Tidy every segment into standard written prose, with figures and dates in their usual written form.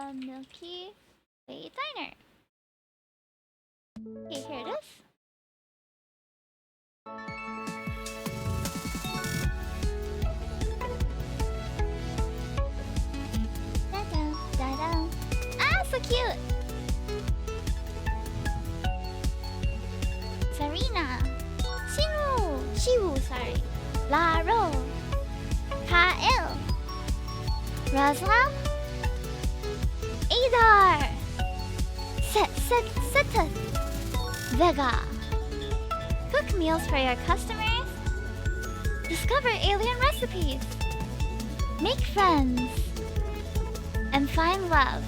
the Milky Way Diner. Okay, here it is. Da-dum, da-dum. Ah, so cute! Serena, Shiwu, sorry, Laro, Kael, Raza, Adar, Setan, Vega. Cook meals for your customers. Discover alien recipes. Make friends. And find love.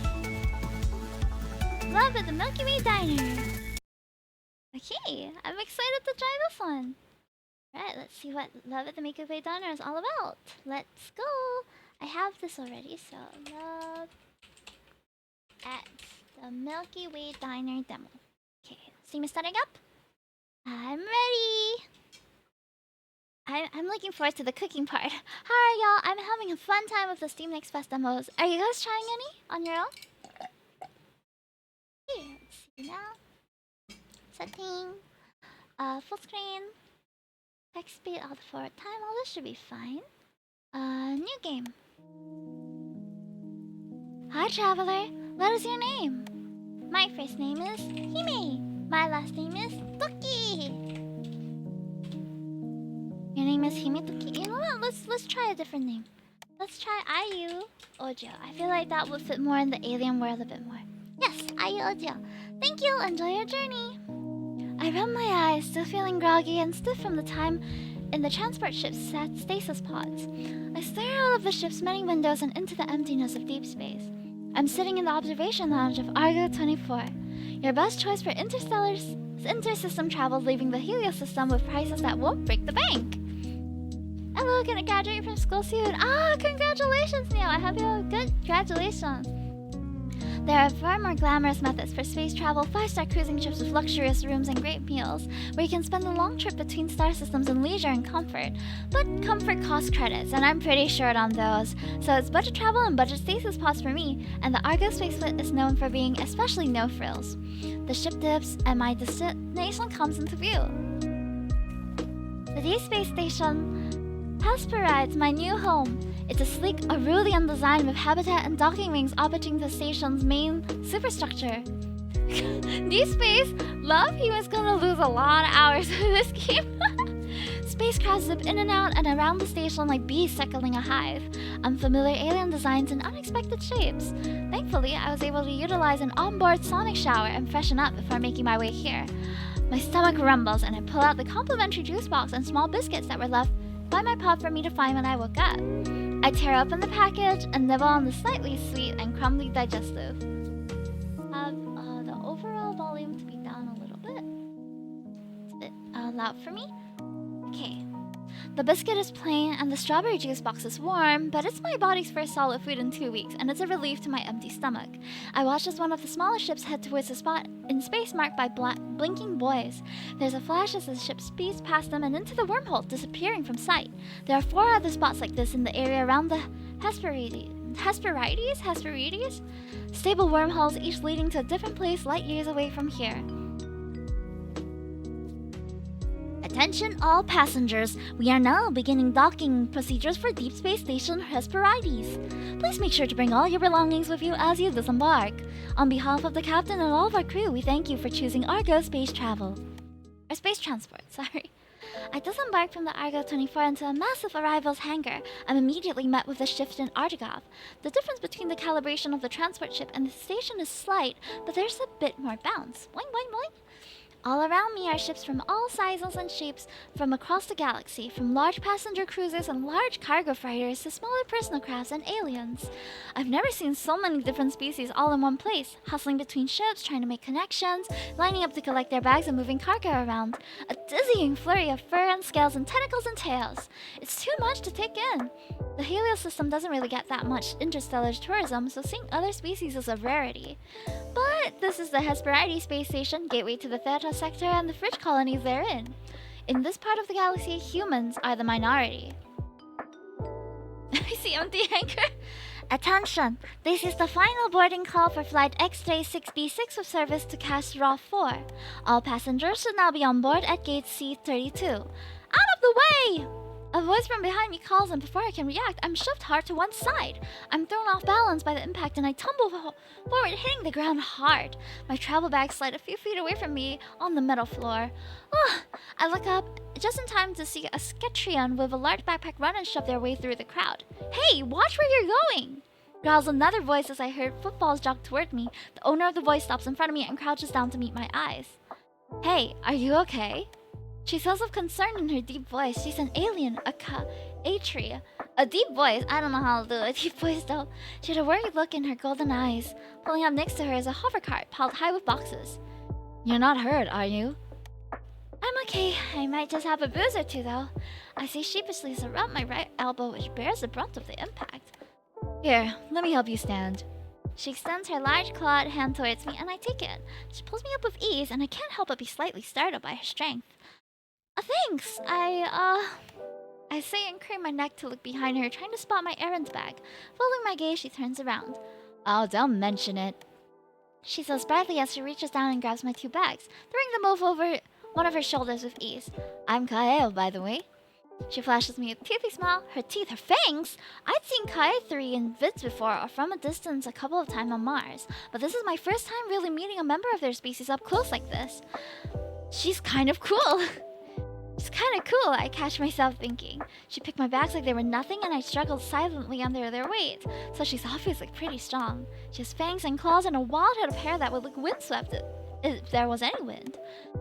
Love at the Milky Way Diner. Okay, I'm excited to try this one. Right, let's see what Love at the Milky Way Diner is all about. Let's go. I have this already, so Love at the Milky Way Diner demo. Okay, see me starting up? I'm ready. I'm looking forward to the cooking part. Hi y'all, I'm having a fun time with the Steam Next Fest demos. Are you guys trying any on your own? Okay, let's see now. Setting. Full screen. Text speed all the forward time. All this should be fine. New game. Hi traveler, what is your name? My first name is Hime. My last name is Toki. Your name is Himetokki. You know what? Let's try a different name. Let's try Ayu Ojo. I feel like that would fit more in the alien world a bit more. Yes, Ayu Ojo. Thank you. Enjoy your journey. I rub my eyes, still feeling groggy and stiff from the time in the transport ship's stasis pods. I stare out of the ship's many windows and into the emptiness of deep space. I'm sitting in the observation lounge of Argo 24. Your best choice for inter-system travel, leaving the Helio system with prices that won't break the bank. Hello, can I graduate from school soon? Ah, congratulations, Neo! I hope you have a good graduation. There are far more glamorous methods for space travel, 5-star cruising ships with luxurious rooms and great meals, where you can spend a long trip between star systems in leisure and comfort. But comfort costs credits, and I'm pretty short on those. So it's budget travel and budget stasis pods for me, and the Argo spaceport is known for being especially no frills. The ship dips, and my destination comes into view. The Deep Space Station Hesperides, my new home. It's a sleek Aurelian design with habitat and docking wings orbiting the station's main superstructure. Deep Space? Love? He was gonna lose a lot of hours in this game. Spacecraft zip in and out and around the station like bees circling a hive. Unfamiliar alien designs and unexpected shapes. Thankfully, I was able to utilize an onboard sonic shower and freshen up before making my way here. My stomach rumbles and I pull out the complimentary juice box and small biscuits that were left by my pop for me to find when I woke up. I tear open the package and nibble on the slightly sweet and crumbly digestive. Have the overall volume to be down a little bit. It's a bit loud for me. Okay. The biscuit is plain and the strawberry juice box is warm, but it's my body's first solid food in 2 weeks, and it's a relief to my empty stomach. I watch as one of the smaller ships head towards a spot in space marked by blinking buoys. There's a flash as the ship speeds past them and into the wormhole, disappearing from sight. There are 4 other spots like this in the area around the Hesperides? Stable wormholes, each leading to a different place light years away from here. Attention all passengers, we are now beginning docking procedures for Deep Space Station Hesperides. Please make sure to bring all your belongings with you as you disembark. On behalf of the captain and all of our crew, we thank you for choosing Argo Space Travel. Or Space Transport, sorry. I disembarked from the Argo 24 into a massive arrivals hangar. I'm immediately met with a shift in Artigov. The difference between the calibration of the transport ship and the station is slight, but there's a bit more bounce. Boing, boing, boing. All around me are ships from all sizes and shapes from across the galaxy, from large passenger cruisers and large cargo freighters to smaller personal crafts and aliens. I've never seen so many different species all in one place, hustling between ships, trying to make connections, lining up to collect their bags and moving cargo around. A dizzying flurry of fur and scales and tentacles and tails. It's too much to take in. The Helio system doesn't really get that much interstellar tourism, so seeing other species is a rarity. But this is the Hesperides space station, gateway to the Theta sector and the fridge colonies therein. In this part of the galaxy, humans are the minority. I see empty hangar. Attention! This is the final boarding call for flight X-Ray 6B6 with service to Cache Raw 4. All passengers should now be on board at gate C32. Out of the way! A voice from behind me calls, and before I can react, I'm shoved hard to one side. I'm thrown off balance by the impact and I tumble forward, hitting the ground hard. My travel bag slid a few feet away from me on the metal floor. I look up just in time to see a Sketrion with a large backpack run and shove their way through the crowd. Hey, watch where you're going! Growls another voice as I heard footfalls jog toward me. The owner of the voice stops in front of me and crouches down to meet my eyes. Hey, are you okay? She says with concern in her deep voice. She's an alien, Atria. A deep voice? I don't know how to do a deep voice though. She had a worried look in her golden eyes. Pulling up next to her is a hover cart piled high with boxes. You're not hurt, are you? I'm okay. I might just have a bruise or two though. I say sheepishly as I rub my right elbow, which bears the brunt of the impact. Here, let me help you stand. She extends her large clawed hand towards me and I take it. She pulls me up with ease and I can't help but be slightly startled by her strength. Thanks. I say and crane my neck to look behind her, trying to spot my errand bag. Following my gaze, she turns around. Oh, don't mention it. She says brightly as she reaches down and grabs my two bags, throwing them both over one of her shoulders with ease. I'm Kaeo, by the way. She flashes me a toothy smile. Her teeth, her fangs! I'd seen Kae 3 in vids before or from a distance a couple of times on Mars, but this is my first time really meeting a member of their species up close like this. She's kind of cool. It's kind of cool, I catch myself thinking. She picked my bags like they were nothing and I struggled silently under their weight. So she's obviously pretty strong. She has fangs and claws and a wild head of hair that would look windswept if there was any wind.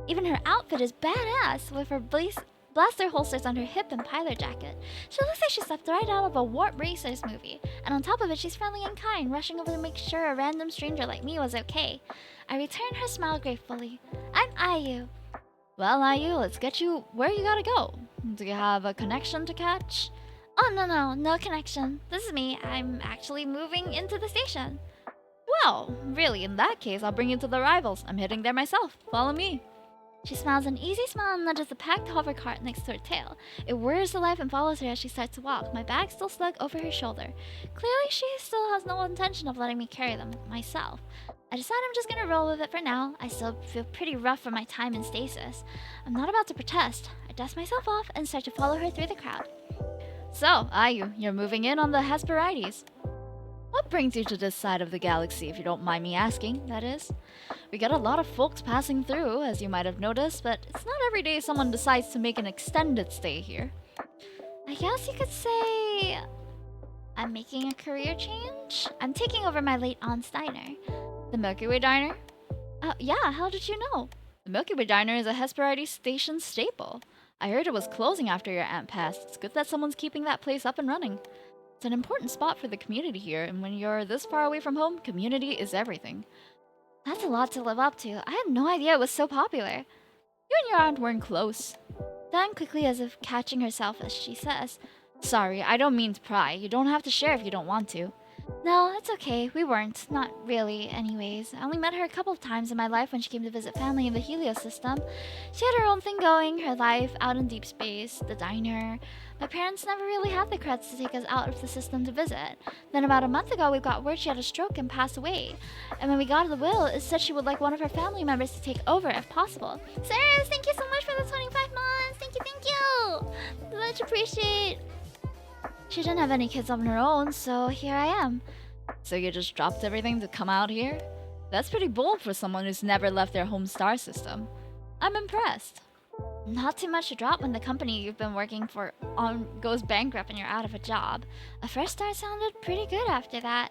Even her outfit is badass with her blaster holsters on her hip and pilot jacket. She looks like she stepped right out of a Warp Racers movie. And on top of it, she's friendly and kind, rushing over to make sure a random stranger like me was okay. I return her smile gratefully. I'm Ayu. Well, Ayu, let's get you where you gotta go. Do you have a connection to catch? Oh, no connection. This is me. I'm actually moving into the station. Well, really, in that case, I'll bring you to the arrivals. I'm heading there myself. Follow me. She smiles an easy smile and nudges the packed hover cart next to her tail. It whirs to life and follows her as she starts to walk, my bag still slung over her shoulder. Clearly, she still has no intention of letting me carry them myself. I decide I'm just gonna roll with it for now. I still feel pretty rough for my time in stasis. I'm not about to protest. I dust myself off and start to follow her through the crowd. So, Ayu, you're moving in on the Hesperides. What brings you to this side of the galaxy, if you don't mind me asking, that is? We get a lot of folks passing through, as you might have noticed, but it's not every day someone decides to make an extended stay here. I guess you could say I'm making a career change. I'm taking over my late aunt's diner. The Milky Way Diner? Yeah, how did you know? The Milky Way Diner is a Hesperides station staple. I heard it was closing after your aunt passed. It's good that someone's keeping that place up and running. It's an important spot for the community here, and when you're this far away from home, community is everything. That's a lot to live up to. I had no idea it was so popular. You and your aunt weren't close. Then quickly, as if catching herself as she says, Sorry, I don't mean to pry. You don't have to share if you don't want to. No, it's okay. We weren't. Not really, anyways. I only met her a couple of times in my life when she came to visit family in the Helios system. She had her own thing going, her life out in deep space, the diner. My parents never really had the creds to take us out of the system to visit. Then about a month ago, we got word she had a stroke and passed away. And when we got the will, it said she would like one of her family members to take over if possible. Sarah, thank you so much for the 25 months! Thank you! Much appreciate. She didn't have any kids of her own, so here I am. So you just dropped everything to come out here? That's pretty bold for someone who's never left their home star system. I'm impressed. Not too much to drop when the company you've been working for goes bankrupt and you're out of a job. A fresh start sounded pretty good after that.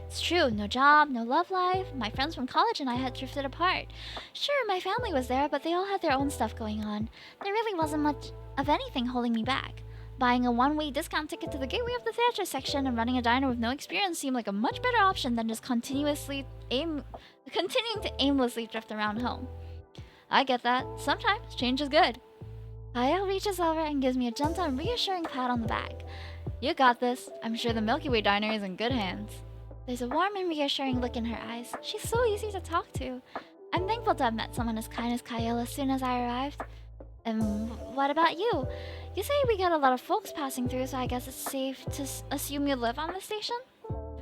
It's true, no job, no love life. My friends from college and I had drifted apart. Sure, my family was there, but they all had their own stuff going on. There really wasn't much of anything holding me back. Buying a one-way discount ticket to the gateway of the theater section and running a diner with no experience seemed like a much better option than just continuing to aimlessly drift around home. I get that. Sometimes change is good. Kyle reaches over and gives me a gentle and reassuring pat on the back. You got this. I'm sure the Milky Way Diner is in good hands. There's a warm and reassuring look in her eyes. She's so easy to talk to. I'm thankful to have met someone as kind as Kyle as soon as I arrived. And what about you? You say we get a lot of folks passing through, so I guess it's safe to assume you live on the station?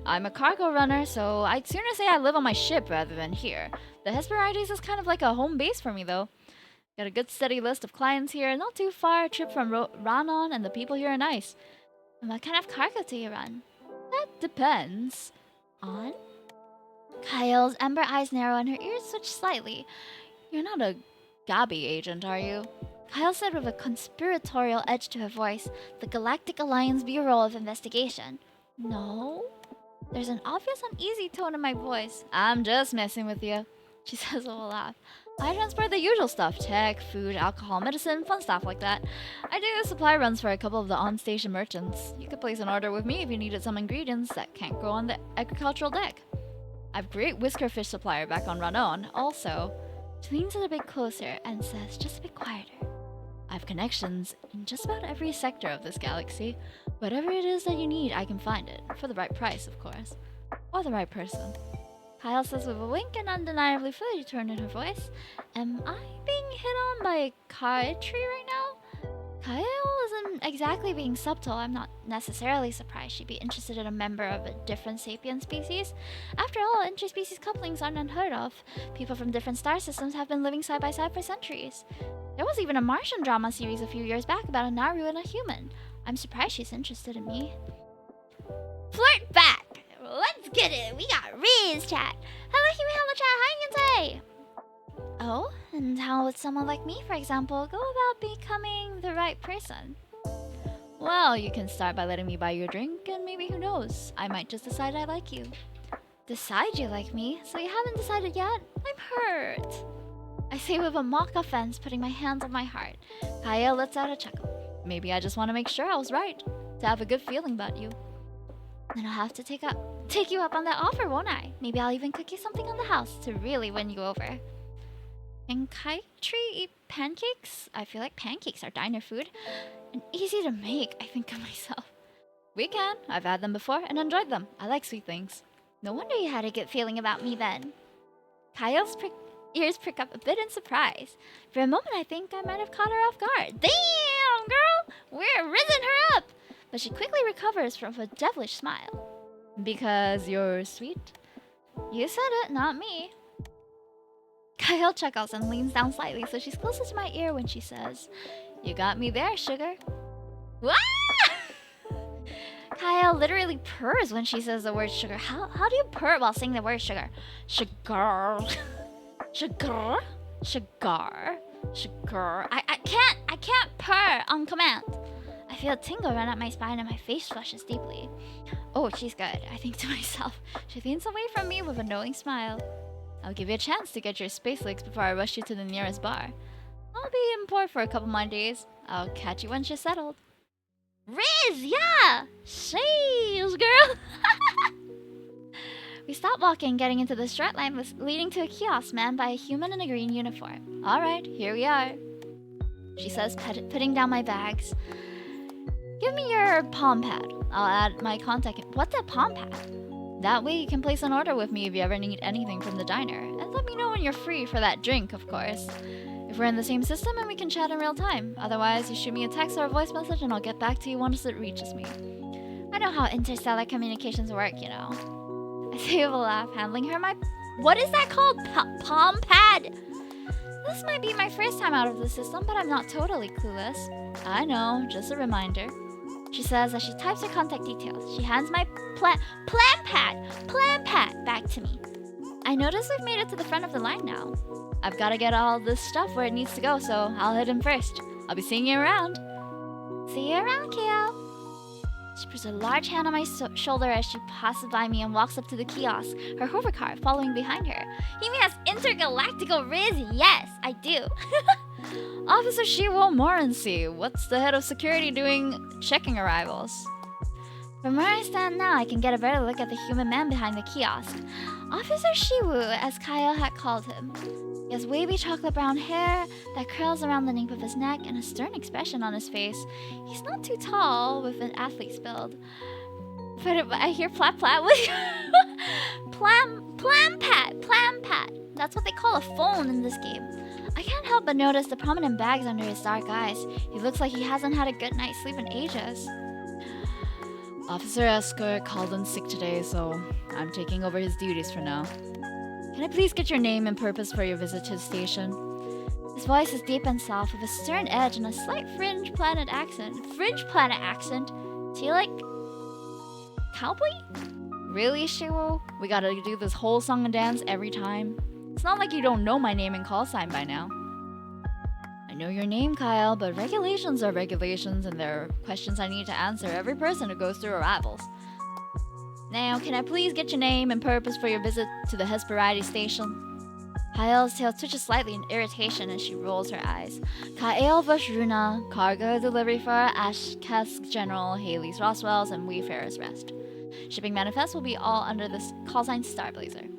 I'm a cargo runner, so I'd sooner say I live on my ship rather than here. The Hesperides is kind of like a home base for me, though. Got a good steady list of clients here, not too far a trip from Ranon, and the people here are nice. And what kind of cargo do you run? That depends. On? Kyle's ember eyes narrow and her ears switch slightly. You're not a Gabi agent, are you? Kyle said with a conspiratorial edge to her voice, the Galactic Alliance Bureau of Investigation. No? There's an obvious uneasy tone in my voice. I'm just messing with you, she says with a laugh. I transport the usual stuff, tech, food, alcohol, medicine, fun stuff like that. I do supply runs for a couple of the on-station merchants. You could place an order with me if you needed some ingredients that can't grow on the agricultural deck. I've great whiskerfish supplier back on Ranon, also. She leans a bit closer and says, just a bit quieter. I've connections in just about every sector of this galaxy. Whatever it is that you need, I can find it. For the right price, of course. Or the right person. Kyle says with a wink and undeniably fully turned in her voice, am I being hit on by a kite tree right now? Kyle isn't exactly being subtle. I'm not necessarily surprised she'd be interested in a member of a different sapient species. After all, interspecies couplings aren't unheard of. People from different star systems have been living side by side for centuries. There was even a Martian drama series a few years back about a Naru and a human. I'm surprised she's interested in me. Flirt back! Let's get it! We got Riz chat! Hello, Hello chat! How you today? Oh, and how would someone like me, for example, go about becoming the right person? Well, you can start by letting me buy you a drink, and maybe who knows, I might just decide I like you. Decide you like me? So you haven't decided yet? I'm hurt. I say with a mock offense, putting my hands on my heart. Kaya lets out a chuckle. Maybe I just want to make sure I was right, to have a good feeling about you. Then I'll have to take you up on that offer, won't I? Maybe I'll even cook you something on the house to really win you over. Can Kite Tree eat pancakes? I feel like pancakes are diner food. And easy to make, I think of myself. We can. I've had them before and enjoyed them. I like sweet things. No wonder you had a good feeling about me then. Kyle's ears prick up a bit in surprise. For a moment, I think I might have caught her off guard. Damn, girl! We're rizzing her up! But she quickly recovers from a devilish smile. Because you're sweet? You said it, not me. Kyle chuckles and leans down slightly, so she's closer to my ear when she says, you got me there, sugar. Wah! Kyle literally purrs when she says the word sugar. How do you purr while saying the word sugar? Sugar. Sugar. Sugar. Sugar. I can't purr on command. I feel a tingle run up my spine and my face flushes deeply. Oh, she's good, I think to myself. She leans away from me with a knowing smile. I'll give you a chance to get your space legs before I rush you to the nearest bar. I'll be in port for a couple more days. I'll catch you once you're settled. Riz, yeah! Sheesh, girl! We stop walking, getting into the straight line leading to a kiosk manned by a human in a green uniform. Alright, here we are, she says, putting down my bags. Give me your palm pad. I'll add my contact. What's a palm pad? That way you can place an order with me if you ever need anything from the diner. And let me know when you're free for that drink, of course. If we're in the same system, and we can chat in real time. Otherwise, you shoot me a text or a voice message and I'll get back to you once it reaches me. I know how interstellar communications work, you know. I say with a laugh, handling her my... What is that called? Palm pad? This might be my first time out of the system, but I'm not totally clueless. I know, just a reminder. She says as she types her contact details. She hands my plan pad back to me. I notice we've made it to the front of the line now. I've got to get all this stuff where it needs to go, so I'll hit him first. I'll be seeing you around. See you around, Kyo. She puts a large hand on my shoulder as she passes by me and walks up to the kiosk, her hovercar following behind her. You mean that's intergalactical Riz? Yes, I do. Officer Shiwo Morency, what's the head of security doing checking arrivals? From where I stand now, I can get a better look at the human man behind the kiosk. Officer Shiwu, as Kyle had called him. He has wavy chocolate brown hair that curls around the nape of his neck and a stern expression on his face. He's not too tall, with an athlete's build. But I hear plat with plam pat. That's what they call a phone in this game. I can't help but notice the prominent bags under his dark eyes. He looks like he hasn't had a good night's sleep in ages. Officer Escort called in sick today, so I'm taking over his duties for now. Can I please get your name and purpose for your visit to the station? His voice is deep and soft with a stern edge and a slight fringe planet accent. Fringe planet accent? Is he like... cowboy? Really, Shiwo? We gotta do this whole song and dance every time? It's not like you don't know my name and call sign by now. I know your name, Kyle, but regulations are regulations, and there are questions I need to answer every person who goes through arrivals. Now, can I please get your name and purpose for your visit to the Hesperide station? Kyle's tail twitches slightly in irritation as she rolls her eyes. Kyle Vashruna, cargo delivery for Ashkesk General, Haley's Roswell's, and Wayfarer's Rest. Shipping manifest will be all under this call sign Starblazer.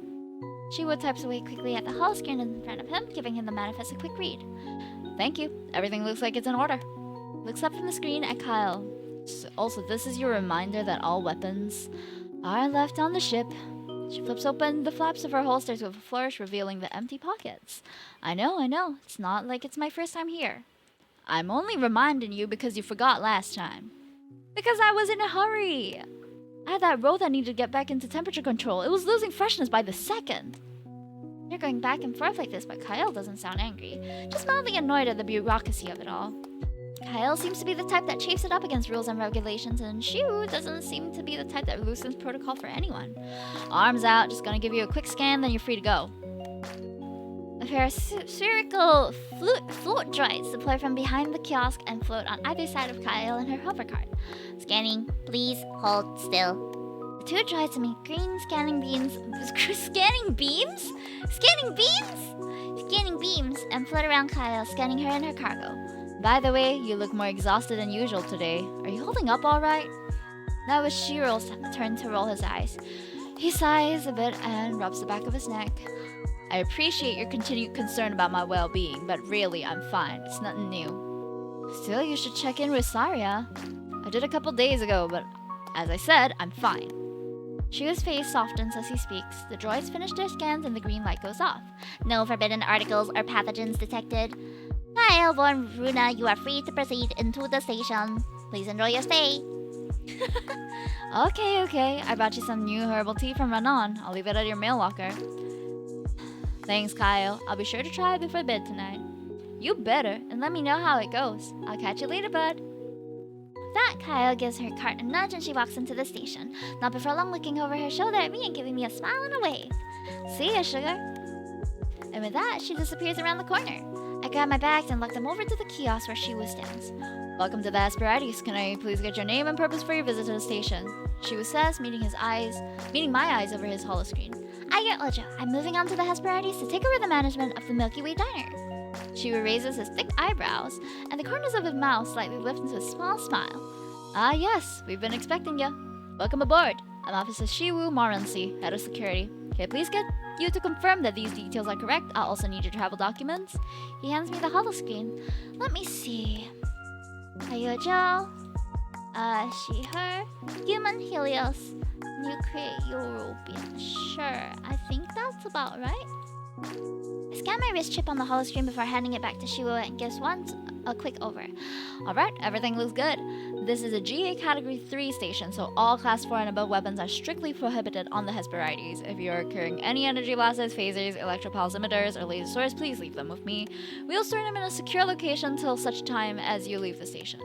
Shiwo types away quickly at the hull screen in front of him, giving him the manifest a quick read. Thank you. Everything looks like it's in order. Looks up from the screen at Kyle. Also, this is your reminder that all weapons are left on the ship. She flips open the flaps of her holsters with a flourish, revealing the empty pockets. I know. It's not like it's my first time here. I'm only reminding you because you forgot last time. Because I was in a hurry. I had that roll that needed to get back into temperature control. It was losing freshness by the second. They're going back and forth like this, but Kyle doesn't sound angry. Just mildly annoyed at the bureaucracy of it all. Kyle seems to be the type that chafes it up against rules and regulations, and Shu doesn't seem to be the type that loosens protocol for anyone. Arms out, just gonna give you a quick scan, then you're free to go. A pair of spherical float droids deploy from behind the kiosk and float on either side of Kyle and her hovercart. Scanning, please hold still. The two droids emit green scanning beams. Scanning beams? Scanning beams? Scanning beams and float around Kyle, scanning her and her cargo. By the way, you look more exhausted than usual today. Are you holding up all right? That was Shiro's turn to roll his eyes. He sighs a bit and rubs the back of his neck. I appreciate your continued concern about my well-being, but really, I'm fine. It's nothing new. Still, you should check in with Saria. I did a couple days ago, but as I said, I'm fine. Shiro's face softens as he speaks. The droids finish their scans and the green light goes off. No forbidden articles or pathogens detected. Kyle von Runa, you are free to proceed into the station. Please enjoy your stay. Okay. I brought you some new herbal tea from Ranon. I'll leave it at your mail locker. Thanks, Kyle. I'll be sure to try it before bed tonight. You better, and let me know how it goes. I'll catch you later, bud. With that, Kyle gives her cart a nudge and she walks into the station, not before long looking over her shoulder at me and giving me a smile and a wave. See ya, sugar. And with that, she disappears around the corner. I grab my bags and lock them over to the kiosk where Shiwa stands. Welcome to the Hesperides. Can I please get your name and purpose for your visit to the station? Shiwa says, meeting my eyes over his holoscreen. Ayer Ojo, I'm moving on to the Hesperides to take over the management of the Milky Way diner. Shiwa raises his thick eyebrows, and the corners of his mouth slightly lift into a small smile. Ah yes, we've been expecting you. Welcome aboard. I'm Officer Shiwu Morency, Head of Security. Can I please get you to confirm that these details are correct? I'll also need your travel documents. He hands me the holoscreen. Let me see. Ayojo. She, her. Human Helios. Nuclear European. Sure, I think that's about right. I scan my wrist chip on the holoscreen before handing it back to Shiwo and gives one a quick over. Alright, everything looks good. This is a GA Category 3 station, so all Class 4 and above weapons are strictly prohibited on the Hesperides. If you're carrying any energy lasers, phasers, electropulse emitters, or laser swords, please leave them with me. We'll store them in a secure location till such time as you leave the station.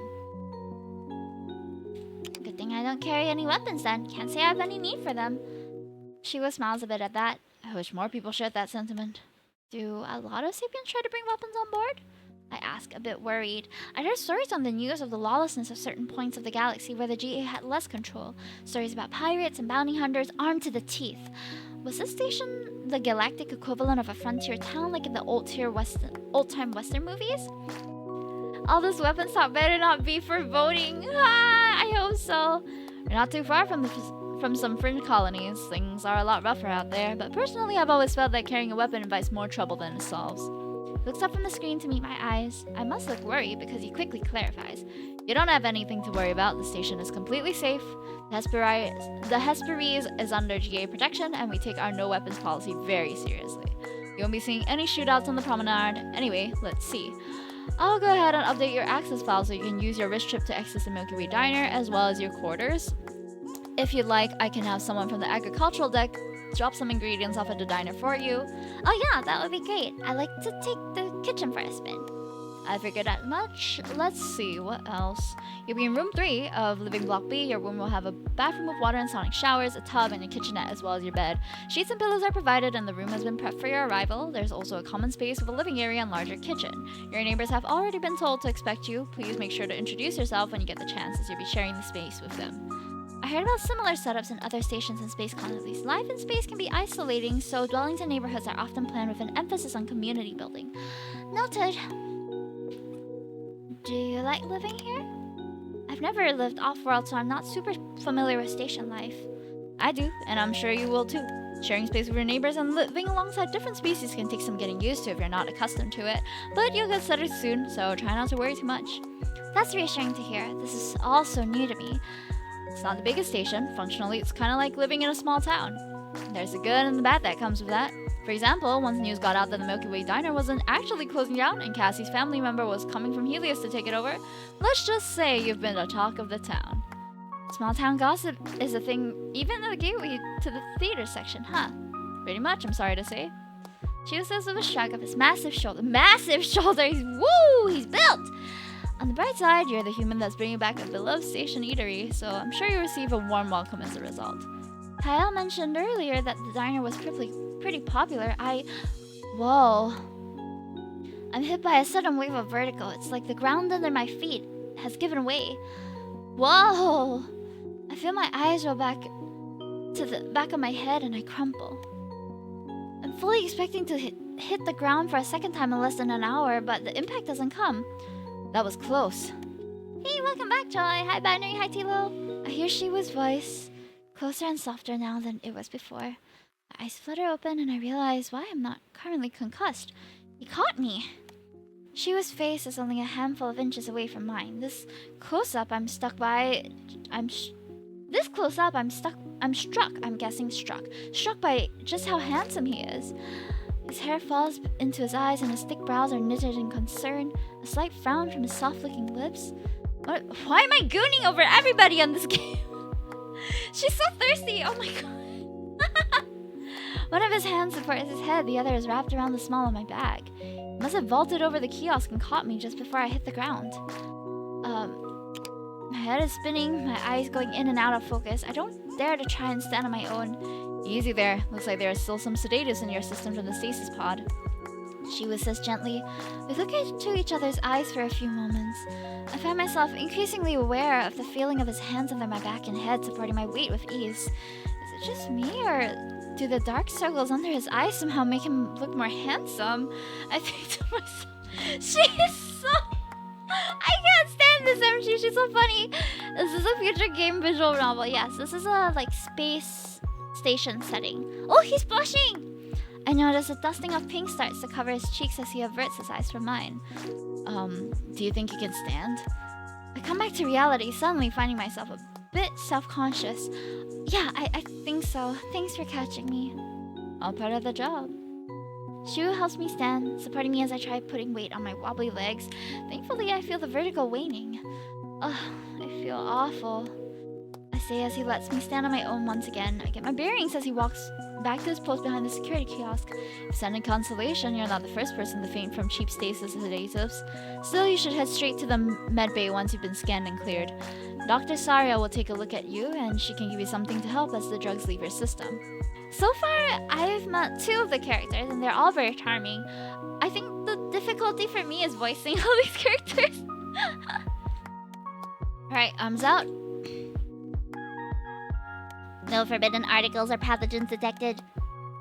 Good thing I don't carry any weapons then. Can't say I have any need for them. Shiwa smiles a bit at that. I wish more people shared that sentiment. Do a lot of Sapiens try to bring weapons on board? I ask, a bit worried. I heard stories on the news of the lawlessness of certain points of the galaxy where the GA had less control. Stories about pirates and bounty hunters armed to the teeth. Was this station the galactic equivalent of a frontier town like in the old-time Western movies? All this weapons talk better not be for voting. I hope so. We're not too far from some fringe colonies. Things are a lot rougher out there, but personally I've always felt that carrying a weapon invites more trouble than it solves. He looks up from the screen to meet my eyes. I must look worried because he quickly clarifies. You don't have anything to worry about. The station is completely safe. The Hesperides is under GA protection, and we take our no weapons policy very seriously. You won't be seeing any shootouts on the promenade. Anyway, let's see. I'll go ahead and update your access file so you can use your wrist chip to access the Milky Way diner as well as your quarters. If you'd like, I can have someone from the agricultural deck drop some ingredients off at the diner for you. Oh yeah, that would be great. I'd like to take the kitchen for a spin. I figured that much. Let's see, what else? You'll be in room 3 of Living Block B. Your room will have a bathroom with water and sonic showers, a tub, and a kitchenette, as well as your bed. Sheets and pillows are provided, and the room has been prepped for your arrival. There's also a common space with a living area and larger kitchen. Your neighbors have already been told to expect you. Please make sure to introduce yourself when you get the chance, as you'll be sharing the space with them. I heard about similar setups in other stations and space colonies. Life in space can be isolating, so dwellings and neighborhoods are often planned with an emphasis on community building. Noted. Do you like living here? I've never lived off-world, so I'm not super familiar with station life. I do, and I'm sure you will too. Sharing space with your neighbors and living alongside different species can take some getting used to if you're not accustomed to it, but you'll get settled soon, so try not to worry too much. That's reassuring to hear. This is all so new to me. It's not the biggest station. Functionally, it's kind of like living in a small town. There's the good and the bad that comes with that. For example, once news got out that the Milky Way diner wasn't actually closing down and Cassie's family member was coming from Helios to take it over, let's just say you've been the talk of the town. Small town gossip is a thing even at the gateway to the theater section, huh? Pretty much, I'm sorry to say. She says with a shrug of his massive shoulder. Massive shoulder! He's built! On the bright side, you're the human that's bringing back a beloved station eatery, so I'm sure you'll receive a warm welcome as a result. Kyle mentioned earlier that the diner was pretty popular. Whoa. I'm hit by a sudden wave of vertigo. It's like the ground under my feet has given way. Whoa! I feel my eyes roll back to the back of my head and I crumple. I'm fully expecting to hit the ground for a second time in less than an hour, but the impact doesn't come. That was close. Hey, welcome back, Joy. Hi, Binary. Hi, Tilo. I hear Shiwa's voice, closer and softer now than it was before. My eyes flutter open and I realize why I'm not currently concussed. He caught me. Shiwa's face is only a handful of inches away from mine. This close-up, I'm struck. I'm struck by just how handsome he is. His hair falls into his eyes and his thick brows are knitted in concern. A slight frown from his soft-looking lips. Why am I gooning over everybody on this game? She's so thirsty! Oh my god! One of his hands supports his head, the other is wrapped around the small of my bag. He must have vaulted over the kiosk and caught me just before I hit the ground. My head is spinning, my eyes going in and out of focus. I don't dare to try and stand on my own. Easy there. Looks like there are still some sedatives in your system from the stasis pod. She says gently. We look into each other's eyes for a few moments. I find myself increasingly aware of the feeling of his hands under my back and head supporting my weight with ease. Is it just me, or do the dark circles under his eyes somehow make him look more handsome? I think to myself, she's so... I can't stand this MG, she's so funny. This is a future game visual novel. Yes, this is a space station setting. Oh, he's blushing! I notice a dusting of pink starts to cover his cheeks as he averts his eyes from mine. Do you think you can stand? I come back to reality, suddenly finding myself a bit self-conscious. Yeah, I think so. Thanks for catching me. All part of the job. Shu helps me stand, supporting me as I try putting weight on my wobbly legs. Thankfully, I feel the vertigo waning. Ugh, I feel awful. I say as he lets me stand on my own once again. I get my bearings as he walks back to his post behind the security kiosk. If sending consolation, you're not the first person to faint from cheap stasis sedatives. Still, you should head straight to the med bay once you've been scanned and cleared. Dr. Saria will take a look at you, and she can give you something to help as the drugs leave your system. So far, I've met 2 of the characters, and they're all very charming. I think the difficulty for me is voicing all these characters. Alright, arms out. No forbidden articles or pathogens detected.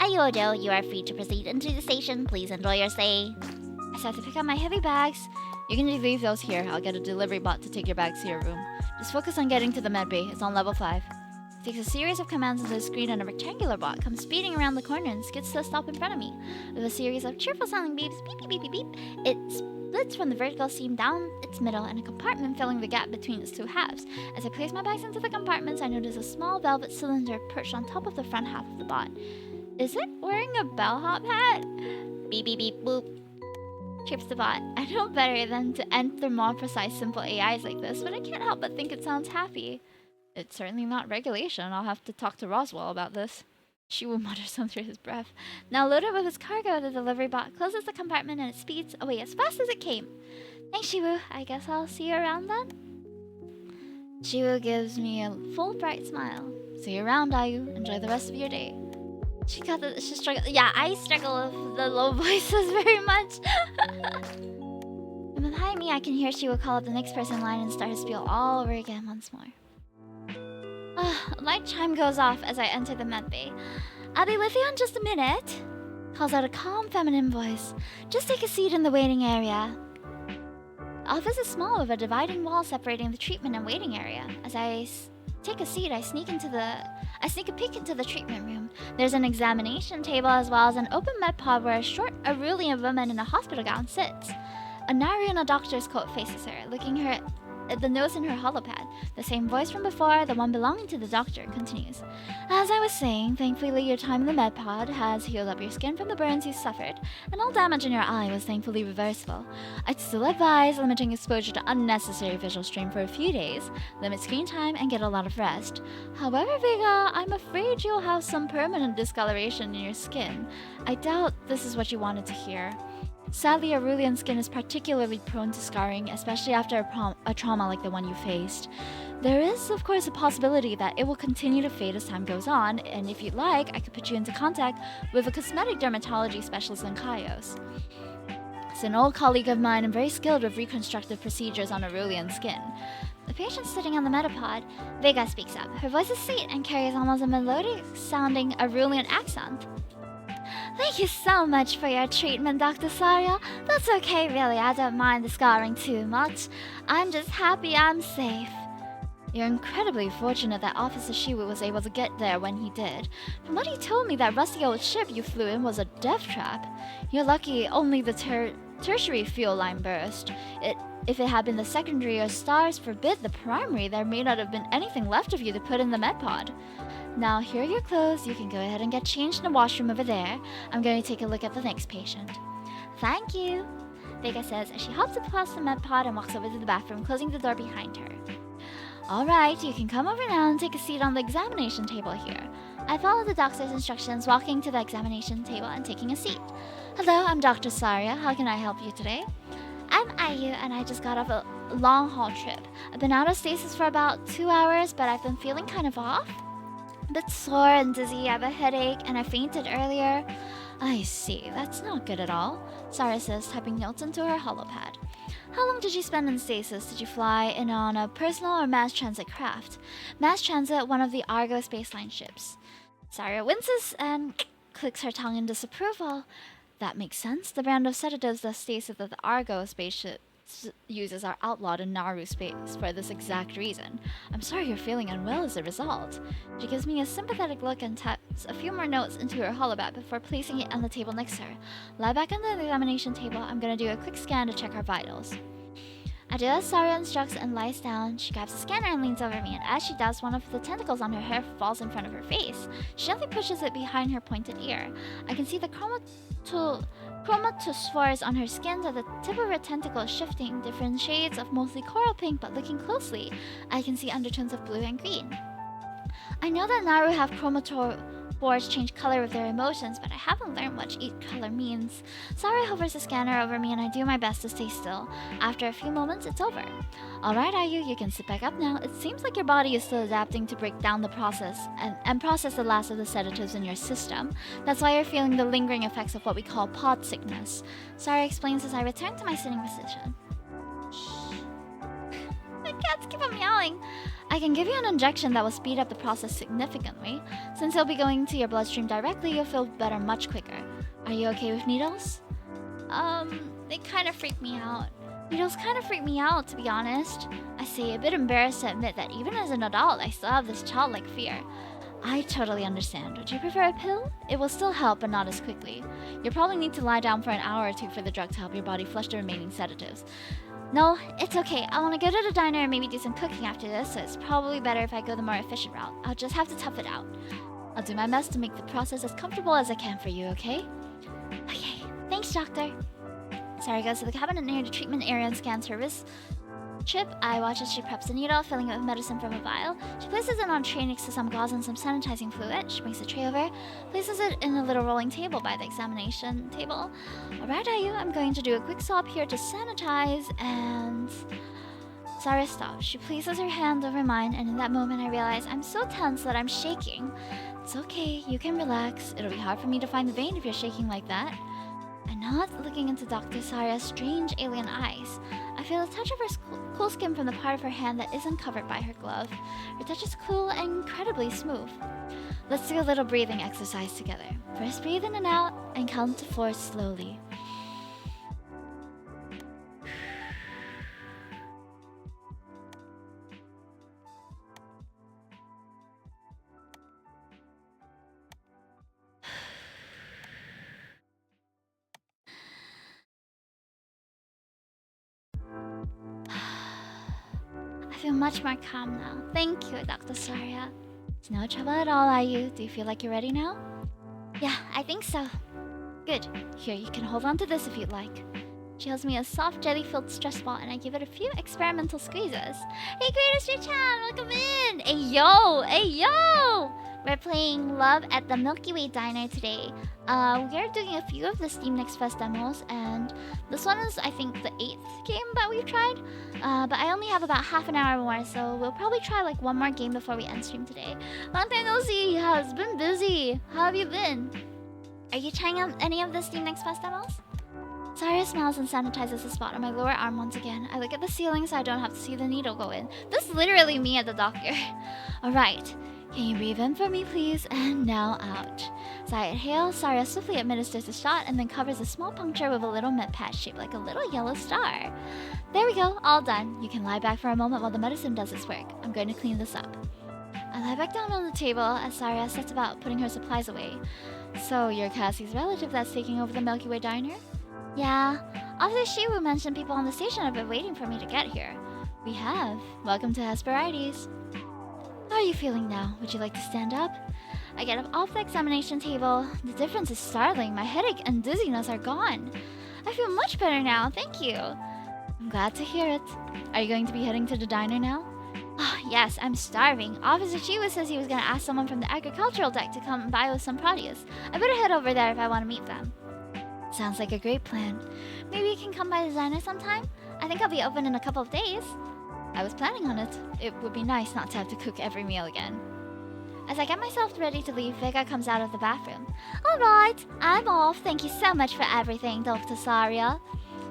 Ayojo, you are free to proceed into the station. Please enjoy your stay. I start to pick up my heavy bags. You can leave those here. I'll get a delivery bot to take your bags to your room. Just focus on getting to the med bay. It's on level 5. Takes a series of commands into the screen and a rectangular bot comes speeding around the corner and skids to a stop in front of me. With a series of cheerful sounding beeps, beep beep beep beep beep, it splits from the vertical seam down its middle and a compartment filling the gap between its 2 halves. As I place my bags into the compartments, I notice a small velvet cylinder perched on top of the front half of the bot. Is it wearing a bellhop hat? Beep beep beep boop. Chirps the bot. I know better than to enter more precise simple AIs like this, but I can't help but think it sounds happy. It's certainly not regulation. I'll have to talk to Roswell about this. Shiwu mutters under his breath. Now loaded with his cargo, the delivery bot closes the compartment and it speeds away as fast as it came. Thanks, Shiwu. I guess I'll see you around then? Shiwu gives me a full bright smile. See you around, Ayu. Enjoy the rest of your day. She struggled. Yeah, I struggle with the low voices very much. And behind me, I can hear Shiwu call up the next person in line and start his spiel all over again once more. A light chime goes off as I enter the med bay. I'll be with you in just a minute, calls out a calm feminine voice. Just take a seat in the waiting area. The office is small with a dividing wall separating the treatment and waiting area. As I take a seat, I sneak a peek into the treatment room. There's an examination table as well as an open med pod where a short Arulian woman in a hospital gown sits. A Naru in a doctor's coat faces her, looking her at the notes in her holopad. The same voice from before, the one belonging to the doctor, continues. As I was saying, thankfully your time in the med pod has healed up your skin from the burns you suffered, and all damage in your eye was thankfully reversible. I'd still advise limiting exposure to unnecessary visual strain for a few days, limit screen time, and get a lot of rest. However, Vega, I'm afraid you'll have some permanent discoloration in your skin. I doubt this is what you wanted to hear. Sadly, Arulian skin is particularly prone to scarring, especially after a trauma like the one you faced. There is, of course, a possibility that it will continue to fade as time goes on, and if you'd like, I could put you into contact with a cosmetic dermatology specialist in Kaios. He's an old colleague of mine and very skilled with reconstructive procedures on Arulian skin. The patient sitting on the metapod, Vega speaks up. Her voice is sweet and carries almost a melodic-sounding Arulian accent. Thank you so much for your treatment, Dr. Saria. That's okay, really. I don't mind the scarring too much. I'm just happy I'm safe. You're incredibly fortunate that Officer Shiwu was able to get there when he did. From what he told me, that rusty old ship you flew in was a death trap. You're lucky only the tertiary fuel line burst. If it had been the secondary or stars forbid the primary, there may not have been anything left of you to put in the medpod. Now, here are your clothes. You can go ahead and get changed in the washroom over there. I'm going to take a look at the next patient. Thank you, Vega says as she hops across the medpod and walks over to the bathroom, closing the door behind her. Alright, you can come over now and take a seat on the examination table here. I follow the doctor's instructions, walking to the examination table and taking a seat. Hello, I'm Dr. Saria. How can I help you today? I'm Ayu, and I just got off a long-haul trip. I've been out of stasis for about 2 hours, but I've been feeling kind of off. A bit sore and dizzy, I have a headache, and I fainted earlier. I see, that's not good at all, Sarah says, typing notes into her holopad. How long did you spend in stasis? Did you fly in on a personal or mass transit craft? Mass transit, one of the Argo spaceline ships. Sarah winces and clicks her tongue in disapproval. That makes sense. The brand of sedatives that stasis that the Argo spaceship uses are outlawed in Naru space for this exact reason. I'm sorry you're feeling unwell as a result. She gives me a sympathetic look and taps a few more notes into her holobag before placing it on the table next to her. Lie back on the examination table. I'm gonna do a quick scan to check her vitals. I do as Saria instructs and lies down. She grabs the scanner and leans over me, and as she does, one of the tentacles on her hair falls in front of her face. She gently pushes it behind her pointed ear. I can see the chromatophores on her skin at the tip of her tentacle shifting, different shades of mostly coral pink, but looking closely, I can see undertones of blue and green. I know that Naru have chromatophores change color with their emotions, but I haven't learned what each color means. Sarah hovers the scanner over me and I do my best to stay still. After a few moments, it's over. Alright, Ayu, you can sit back up now. It seems like your body is still adapting to break down the process and process the last of the sedatives in your system. That's why you're feeling the lingering effects of what we call pod sickness. Sarah explains as I return to my sitting position. Shh. My cats keep on meowing. I can give you an injection that will speed up the process significantly. Since it'll be going to your bloodstream directly, you'll feel better much quicker. Are you okay with needles? They kind of freak me out. Needles kind of freak me out, to be honest. I say, a bit embarrassed to admit that even as an adult, I still have this childlike fear. I totally understand. Would you prefer a pill? It will still help, but not as quickly. You'll probably need to lie down for an hour or two for the drug to help your body flush the remaining sedatives. No, it's okay. I want to go to the diner and maybe do some cooking after this, so it's probably better if I go the more efficient route. I'll just have to tough it out. I'll do my best to make the process as comfortable as I can for you, okay? Okay, thanks, doctor. Sarah goes to the cabinet near the treatment area and scans her wrist Chip, I watch as she preps the needle, filling it with medicine from a vial. She places it on a tray next to some gauze and some sanitizing fluid. She brings the tray over, places it in a little rolling table by the examination table. Alright, Ayu, I'm going to do a quick swab here to sanitize, and... Zarya stops. She places her hand over mine, and in that moment I realize I'm so tense that I'm shaking. It's okay, you can relax. It'll be hard for me to find the vein if you're shaking like that. I'm not looking into Dr. Zarya's strange alien eyes. I feel a touch of her cool skin from the part of her hand that isn't covered by her glove. Her touch is cool and incredibly smooth. Let's do a little breathing exercise together. First breathe in and out, and count to 4 slowly. I feel much more calm now. Thank you, Dr. Zarya. It's no trouble at all, Ayu. Do you feel like you're ready now? Yeah, I think so. Good. Here, you can hold on to this if you'd like. She holds me a soft jelly-filled stress ball, and I give it a few experimental squeezes. Hey, Greatest Chan, welcome in! Hey, yo! Hey, yo! We're playing Love at the Milky Way Diner today. We're doing a few of the Steam Next Fest demos, and this one is, I think, the 8th game that we've tried. But I only have about half an hour more, so we'll probably try like one more game before we end stream today. Long time no see! Yeah, it's been busy. How have you been? Are you trying out any of the Steam Next Fest demos? Zarya smiles and sanitizes the spot on my lower arm once again. I look at the ceiling so I don't have to see the needle go in. This is literally me at the doctor. Alright. Can you breathe in for me, please? And now out. As I inhale, Zarya swiftly administers the shot and then covers a small puncture with a little med patch shaped like a little yellow star. There we go, all done. You can lie back for a moment while the medicine does its work. I'm going to clean this up. I lie back down on the table as Zarya sets about putting her supplies away. So, you're Cassie's relative that's taking over the Milky Way Diner? Yeah. Officer Shiwu mentioned people on the station have been waiting for me to get here. We have. Welcome to Hesperides. How are you feeling now? Would you like to stand up? I get up off the examination table. The difference is startling. My headache and dizziness are gone. I feel much better now, thank you. I'm glad to hear it. Are you going to be heading to the diner now? Oh, yes, I'm starving. Officer Chiwa says he was going to ask someone from the agricultural deck to come by with some produce. I better head over there if I want to meet them. Sounds like a great plan. Maybe you can come by the diner sometime? I think I'll be open in a couple of days. I was planning on it. It would be nice not to have to cook every meal again. As I get myself ready to leave, Vega comes out of the bathroom. Alright, I'm off. Thank you so much for everything, Dr. Zarya.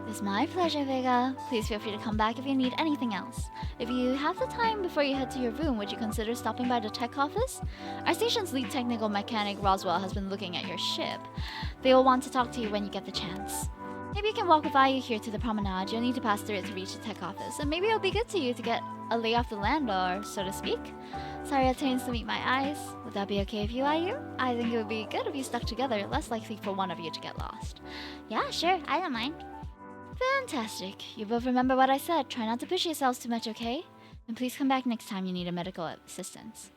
It's my pleasure, Vega. Please feel free to come back if you need anything else. If you have the time before you head to your room, would you consider stopping by the tech office? Our station's lead technical mechanic, Roswell, has been looking at your ship. They will want to talk to you when you get the chance. Maybe you can walk with Ayu here to the promenade. You'll need to pass through it to reach the tech office, and maybe it'll be good to you to get a lay off the land, or so to speak. Zarya turns to meet my eyes. Would that be okay with you, Ayu? I think it would be good if you stuck together, less likely for one of you to get lost. Yeah, sure, I don't mind. Fantastic. You both remember what I said. Try not to push yourselves too much, okay? And please come back next time you need a medical assistance.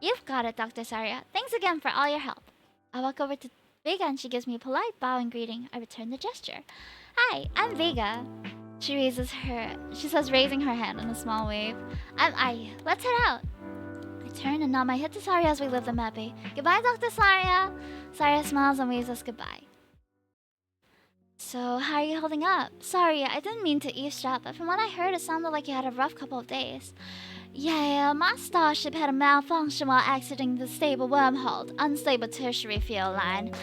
You've got it, Dr. Zarya. Thanks again for all your help. I walk over to Vega and she gives me a polite bow and greeting. I return the gesture. Hi, I'm Vega. She says, raising her hand in a small wave. I'm Ayu. Let's head out. I turn and nod my head to Zarya as we leave the Mappy. Goodbye, Dr. Zarya. Zarya smiles and waves us goodbye. So, how are you holding up? Sorry, I didn't mean to eavesdrop, but from what I heard, it sounded like you had a rough couple of days. Yeah, my starship had a malfunction while exiting the stable wormhole, unstable tertiary fuel line.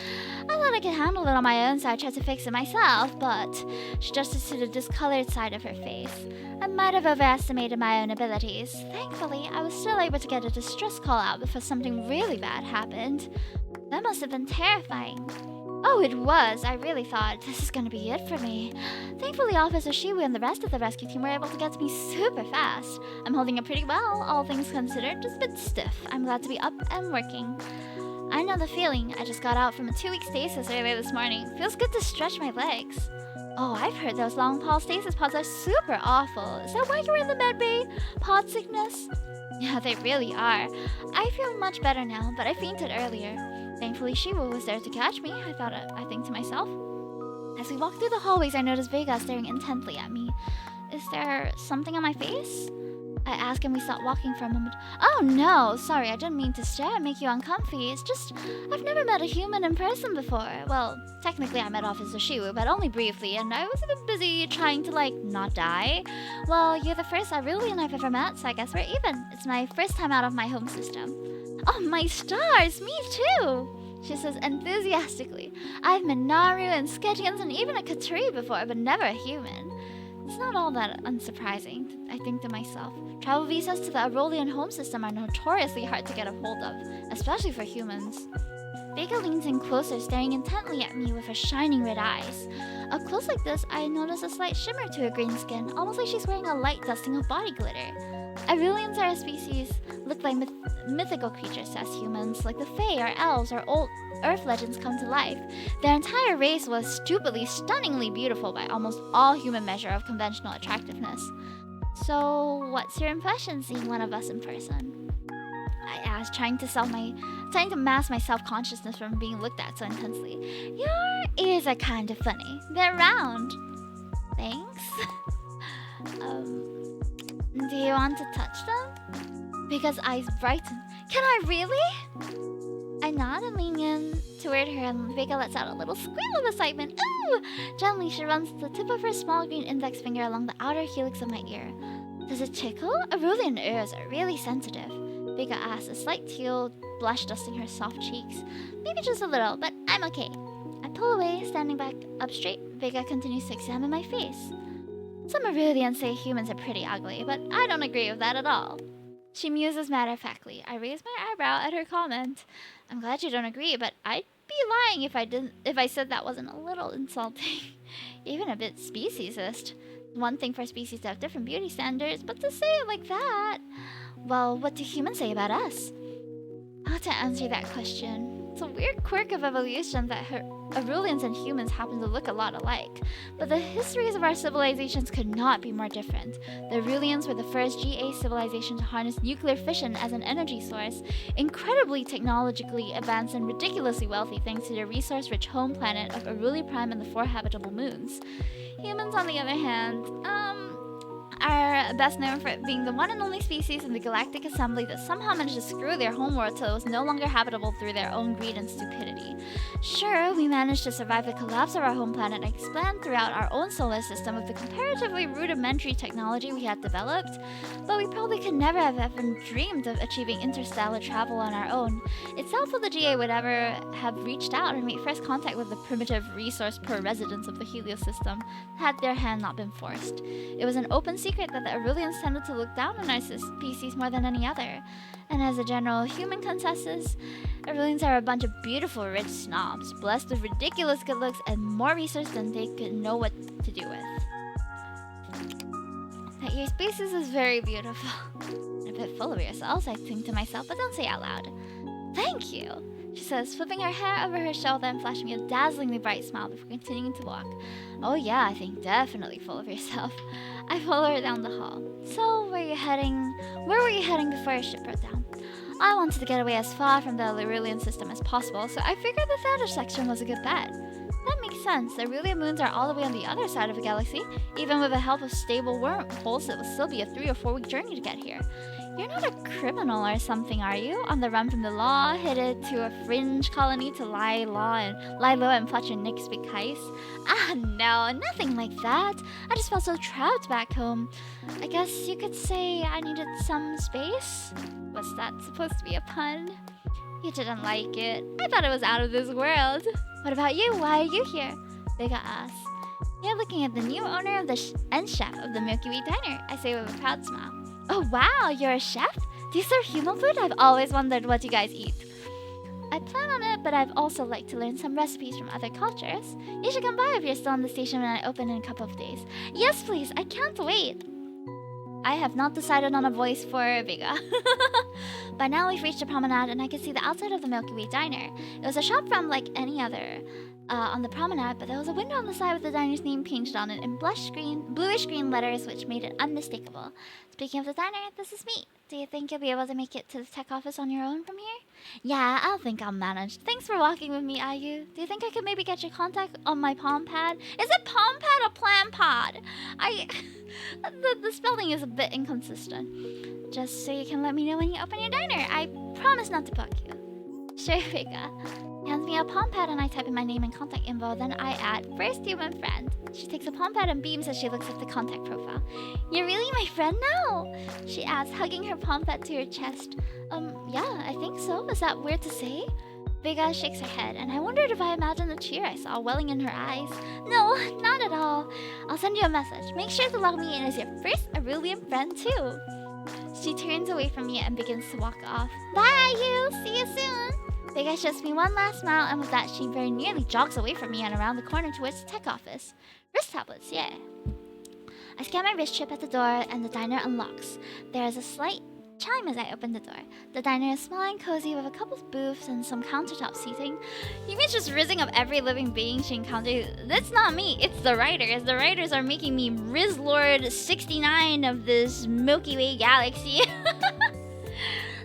I thought I could handle it on my own, so I tried to fix it myself, but she adjusted to the discolored side of her face. I might have overestimated my own abilities. Thankfully, I was still able to get a distress call out before something really bad happened. That must have been terrifying. Oh, it was. I really thought, this is gonna be it for me. Thankfully, Officer Shiwu and the rest of the rescue team were able to get to me super fast. I'm holding up pretty well, all things considered, just a bit stiff. I'm glad to be up and working. I know the feeling. I just got out from a 2-week stasis earlier this morning. Feels good to stretch my legs. Oh, I've heard those long haul stasis pods are super awful. Is that why you're in the med bay? Pod sickness? Yeah, they really are. I feel much better now, but I fainted earlier. Thankfully, Shiwu was there to catch me, I think to myself. As we walk through the hallways, I notice Vega staring intently at me. Is there something on my face? I ask and we stop walking for a moment. Oh no, sorry, I didn't mean to stare and make you uncomfy. It's just, I've never met a human in person before. Well, technically I met Officer Shiwu, but only briefly, and I was a bit busy trying to, like, not die. Well, you're the first Aurelian I've ever met, so I guess we're even. It's my first time out of my home system. Oh, my stars, me too! She says enthusiastically. I've met Naru and Sketchians and even a Katuri before, but never a human. It's not all that unsurprising, I think to myself. Travel visas to the Aurelian home system are notoriously hard to get a hold of, especially for humans. Vega leans in closer, staring intently at me with her shining red eyes. Up close like this, I notice a slight shimmer to her green skin, almost like she's wearing a light dusting of body glitter. Aurelians are a species, look like mythical creatures to us humans, like the Fae or elves or old Earth legends come to life. Their entire race was stupidly, stunningly beautiful by almost all human measure of conventional attractiveness. So, what's your impression seeing one of us in person? I asked, trying to mask my self-consciousness from being looked at so intensely. Your ears are kind of funny. They're round. Thanks. Do you want to touch them? Vika's eyes brighten. Can I really? I nod and lean in toward her, and Vika lets out a little squeal of excitement. Ooh! Gently, she runs the tip of her small green index finger along the outer helix of my ear. Does it tickle? Aurelian ears are really sensitive. Vika asks, a slight teal blush dusting her soft cheeks. Maybe just a little, but I'm okay. I pull away, standing back up straight. Vika continues to examine my face. Some Aurelians say humans are pretty ugly, but I don't agree with that at all. She muses matter-of-factly. I raise my eyebrow at her comment. I'm glad you don't agree, but I'd be lying if I said that wasn't a little insulting. Even a bit speciesist. One thing for species to have different beauty standards, but to say it like that... Well, what do humans say about us? How to answer that question? It's a weird quirk of evolution that Aurelians and humans happen to look a lot alike, but the histories of our civilizations could not be more different. The Aurelians were the first GA civilization to harness nuclear fission as an energy source, incredibly technologically advanced and ridiculously wealthy thanks to their resource-rich home planet of Aureli Prime and the 4 habitable moons. Humans, on the other hand, are best known for being the one and only species in the galactic assembly that somehow managed to screw their homeworld till it was no longer habitable through their own greed and stupidity. Sure, we managed to survive the collapse of our home planet and expand throughout our own solar system with the comparatively rudimentary technology we had developed, but we probably could never have even dreamed of achieving interstellar travel on our own. It's doubtful the GA would ever have reached out and made first contact with the primitive resource-poor residents of the Helios system had their hand not been forced. It was an open secret that the Aurelians tended to look down on our species more than any other. And as a general human consensus, Aurelians are a bunch of beautiful, rich snobs, blessed with ridiculous good looks and more resource than they could know what to do with. That your species is very beautiful. A bit full of yourselves, I think to myself, but don't say out loud. Thank you, she says, flipping her hair over her shoulder and flashing me a dazzlingly bright smile before continuing to walk. Oh yeah, I think definitely full of yourself. I follow her down the hall. So, where were you heading before your ship broke down? I wanted to get away as far from the Aurelian system as possible, so I figured the Theta section was a good bet. That makes sense. The Aurelian moons are all the way on the other side of the galaxy. Even with the help of stable wormholes, it will still be a 3 or 4 week journey to get here. You're not a criminal or something, are you? On the run from the law, headed to a fringe colony to lie low and plot your next big heist? Ah, no, nothing like that. I just felt so trapped back home. I guess you could say I needed some space? Was that supposed to be a pun? You didn't like it. I thought it was out of this world. What about you? Why are you here? Vega asks. You're looking at the new owner of and chef of the Milky Way Diner, I say with a proud smile. Oh wow, you're a chef? Do you serve human food? I've always wondered what you guys eat. I plan on it, but I've also liked to learn some recipes from other cultures. You should come by if you're still on the station when I open in a couple of days. Yes, please, I can't wait. I have not decided on a voice for Vega. By now we've reached the promenade and I can see the outside of the Milky Way Diner. It was a shop from like any other. on the promenade, but there was a window on the side with the diner's name painted on it in bluish green letters, which made it unmistakable. Speaking of the diner, this is me. Do you think you'll be able to make it to the tech office on your own from here? Yeah, I think I'll manage. Thanks for walking with me, Ayu. Do you think I could maybe get your contact on my palm pad? Is it palm pad or plan pod? The spelling is a bit inconsistent. Just so you can let me know when you open your diner. I promise not to bug you. Sure, Vega. Hands me a palm pad and I type in my name and contact info, then I add first human friend. She takes a palm pad and beams as she looks at the contact profile. You're really my friend now? She asks, hugging her palm pad to her chest. Yeah, I think so. Is that weird to say? Vega shakes her head, and I wondered if I imagined the cheer I saw welling in her eyes. No, not at all. I'll send you a message. Make sure to log me in as your first Aurelian friend too. She turns away from me and begins to walk off. Bye, you. See you soon. Vega shows me one last smile, and with that, she very nearly jogs away from me and around the corner towards the tech office. Wrist tablets, yeah. I scan my wrist chip at the door, and the diner unlocks. There is a slight chime as I open the door. The diner is small and cozy with a couple of booths and some countertop seating. Yumi's just rizzing up every living being she encounters. That's not me, it's the writers. The writers are making me Riz Lord 69 of this Milky Way galaxy.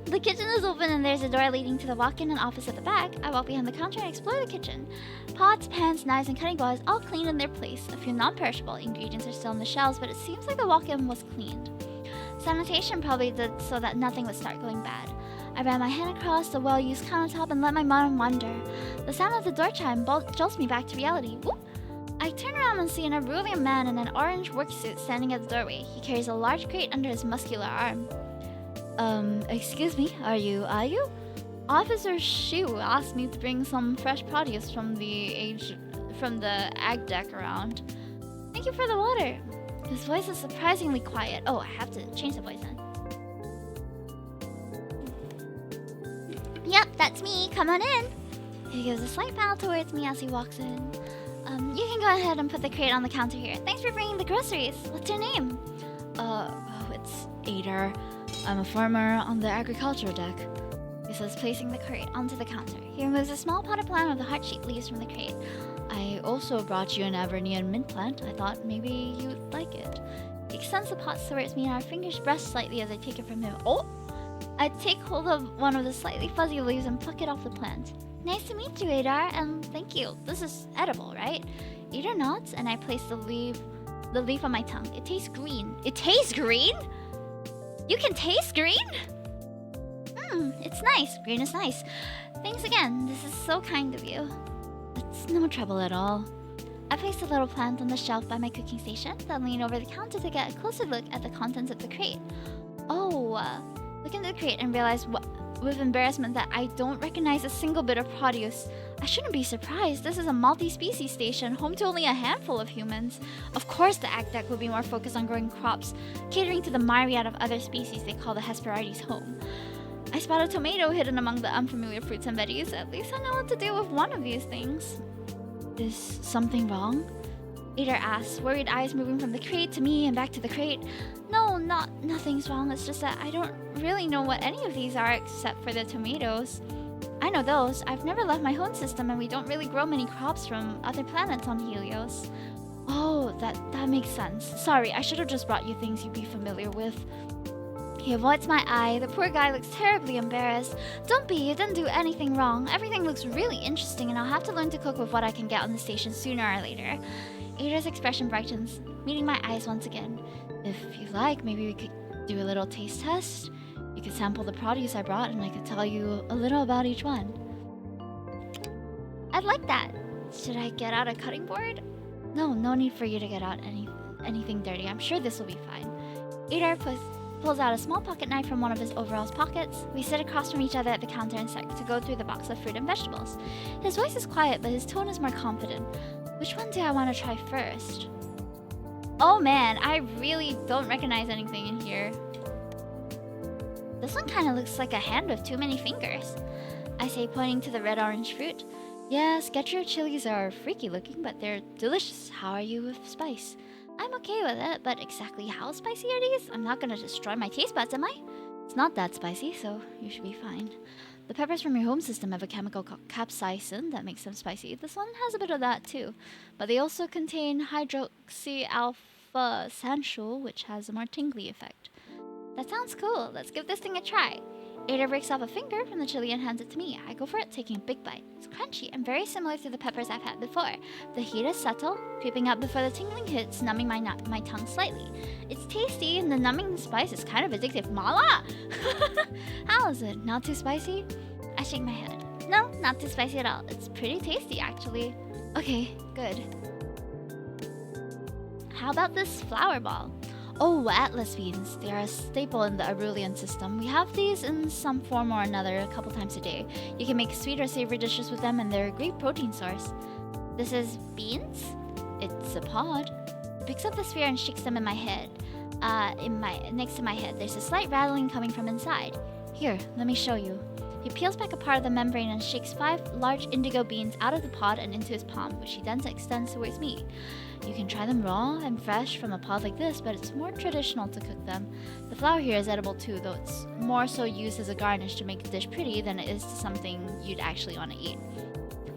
The kitchen is open and there's a door leading to the walk-in and office at the back. I walk behind the counter and explore the kitchen. Pots, pans, knives, and cutting boards all clean in their place. A few non-perishable ingredients are still on the shelves, but it seems like the walk-in was cleaned. Sanitation probably did so that nothing would start going bad. I ran my hand across the well-used countertop and let my mind wander. The sound of the door chime jolts me back to reality. Whoop! I turn around and see an Aurelian man in an orange worksuit standing at the doorway. He carries a large crate under his muscular arm. Excuse me, are you Ayu? Officer Shu asked me to bring some fresh produce from the ag deck around. Thank you for the water. His voice is surprisingly quiet. Oh, I have to change the voice then. Yep, that's me. Come on in. He gives a slight bow towards me as he walks in. You can go ahead and put the crate on the counter here. Thanks for bringing the groceries. What's your name? It's Ader. I'm a farmer on the agriculture deck. He says, placing the crate onto the counter. He removes a small potted plant with the heart-shaped leaves from the crate. I also brought you an Avernian mint plant. I thought maybe you'd like it. He extends the pot towards me and our fingers brush slightly as I take it from him. Oh! I take hold of one of the slightly fuzzy leaves and pluck it off the plant. Nice to meet you, Adar, and thank you. This is edible, right? Eat or not? And I place the leaf on my tongue. It tastes green. It tastes green? You can taste green? It's nice. Green is nice. Thanks again. This is so kind of you. It's no trouble at all. I place the little plant on the shelf by my cooking station, then lean over the counter to get a closer look at the contents of the crate. Look into the crate and realize with embarrassment that I don't recognize a single bit of produce. I shouldn't be surprised. This is a multi-species station, home to only a handful of humans. Of course the ag deck would be more focused on growing crops, catering to the myriad of other species they call the Hesperides home. I spot a tomato hidden among the unfamiliar fruits and veggies. At least I know what to do with one of these things. Is something wrong? Ader asks, worried eyes moving from the crate to me and back to the crate. No, nothing's wrong. It's just that I don't really know what any of these are except for the tomatoes. I know those. I've never left my home system and we don't really grow many crops from other planets on Helios. Oh, that makes sense. Sorry, I should have just brought you things you'd be familiar with. He avoids my eye. The poor guy looks terribly embarrassed. Don't be, you didn't do anything wrong. Everything looks really interesting and I'll have to learn to cook with what I can get on the station sooner or later. Ader's expression brightens, meeting my eyes once again. If you like, maybe we could do a little taste test. You could sample the produce I brought and I could tell you a little about each one. I'd like that. Should I get out a cutting board? No need for you to get out anything dirty. I'm sure this will be fine. Ader pulls out a small pocket knife from one of his overalls pockets. We sit across from each other at the counter and start to go through the box of fruit and vegetables. His voice is quiet, but his tone is more confident. Which one do I want to try first? Oh man, I really don't recognize anything in here. This one kind of looks like a hand with too many fingers. I say, pointing to the red-orange fruit. Yes, Getro chilies are freaky looking, but they're delicious. How are you with spice? I'm okay with it, but exactly how spicy are these? I'm not gonna destroy my taste buds, am I? It's not that spicy, so you should be fine. The peppers from your home system have a chemical called capsaicin that makes them spicy. This one has a bit of that too. But they also contain hydroxy alpha sanchul, which has a more tingly effect. That sounds cool. Let's give this thing a try. Ada breaks off a finger from the chili and hands it to me. I go for it, taking a big bite. It's crunchy and very similar to the peppers I've had before. The heat is subtle, creeping up before the tingling hits, numbing my tongue slightly. It's tasty, and the numbing spice is kind of addictive. Mala! How is it? Not too spicy? I shake my head. No, not too spicy at all. It's pretty tasty, actually. Okay, good. How about this flower ball? Oh, Atlas beans. They are a staple in the Arulian system. We have these in some form or another a couple times a day. You can make sweet or savory dishes with them, and they're a great protein source. This is beans? It's a pod. He picks up the sphere and shakes them in my head. Next to my head. There's a slight rattling coming from inside. Here, let me show you. He peels back a part of the membrane and shakes 5 large indigo beans out of the pod and into his palm, which he then extends towards me. You can try them raw and fresh from a pod like this, but it's more traditional to cook them. The flour here is edible too, though it's more so used as a garnish to make the dish pretty than it is to something you'd actually want to eat.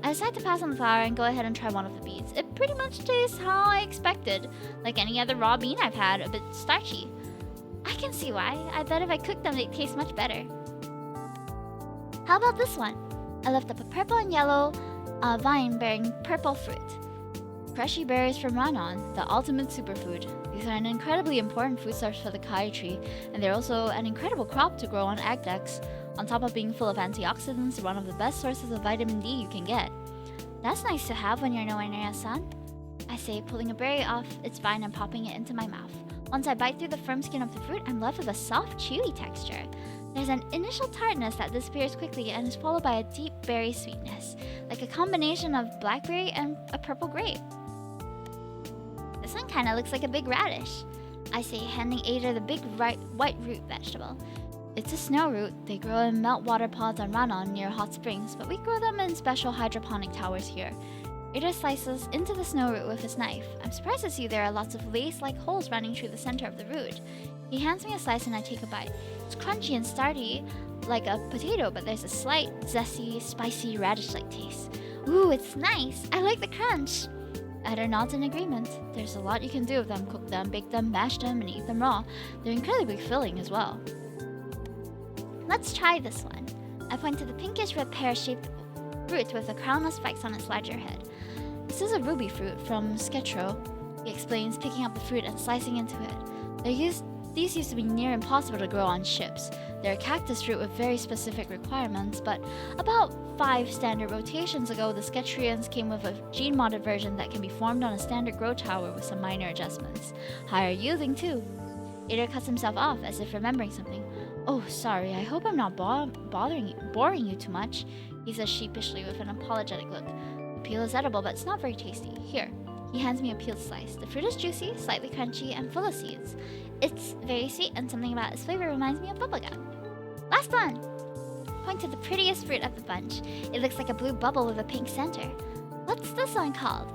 I decide to pass on the flour and go ahead and try one of the beans. It pretty much tastes how I expected, like any other raw bean I've had, a bit starchy. I can see why. I bet if I cooked them, they'd taste much better. How about this one? I lift up a purple and yellow vine bearing purple fruit. Crushy berries from Ranon, the ultimate superfood. These are an incredibly important food source for the kai tree, and they're also an incredible crop to grow on ag decks. On top of being full of antioxidants, they're one of the best sources of vitamin D you can get. That's nice to have when you're nowhere near a sun, I say, pulling a berry off its vine and popping it into my mouth. Once I bite through the firm skin of the fruit, I'm left with a soft, chewy texture. There's an initial tartness that disappears quickly and is followed by a deep berry sweetness, like a combination of blackberry and a purple grape. This one kinda looks like a big radish, I say, handing Ada the big white root vegetable. It's a snow root. They grow in meltwater pods on Ranon near hot springs, but we grow them in special hydroponic towers here. Ada slices into the snow root with his knife. I'm surprised to see there are lots of lace-like holes running through the center of the root. He hands me a slice and I take a bite. It's crunchy and starty, like a potato, but there's a slight, zesty, spicy, radish-like taste. Ooh, it's nice. I like the crunch. Ada nods in agreement. There's a lot you can do with them. Cook them, bake them, mash them, and eat them raw. They're incredibly filling as well. Let's try this one. I point to the pinkish red pear-shaped fruit with a crown of spikes on its larger head. This is a ruby fruit from Sketro, he explains, picking up the fruit and slicing into it. These used to be near impossible to grow on ships. They're a cactus fruit with very specific requirements, but about 5 standard rotations ago, the Sketrians came with a gene-modded version that can be formed on a standard grow tower with some minor adjustments. Higher yielding too. Ada cuts himself off as if remembering something. Oh, sorry, I hope I'm not boring you too much, he says sheepishly with an apologetic look. The peel is edible, but it's not very tasty. Here. He hands me a peeled slice. The fruit is juicy, slightly crunchy, and full of seeds. It's very sweet, and something about its flavor reminds me of bubblegum. Last one! Point to the prettiest fruit of the bunch. It looks like a blue bubble with a pink center. What's this one called?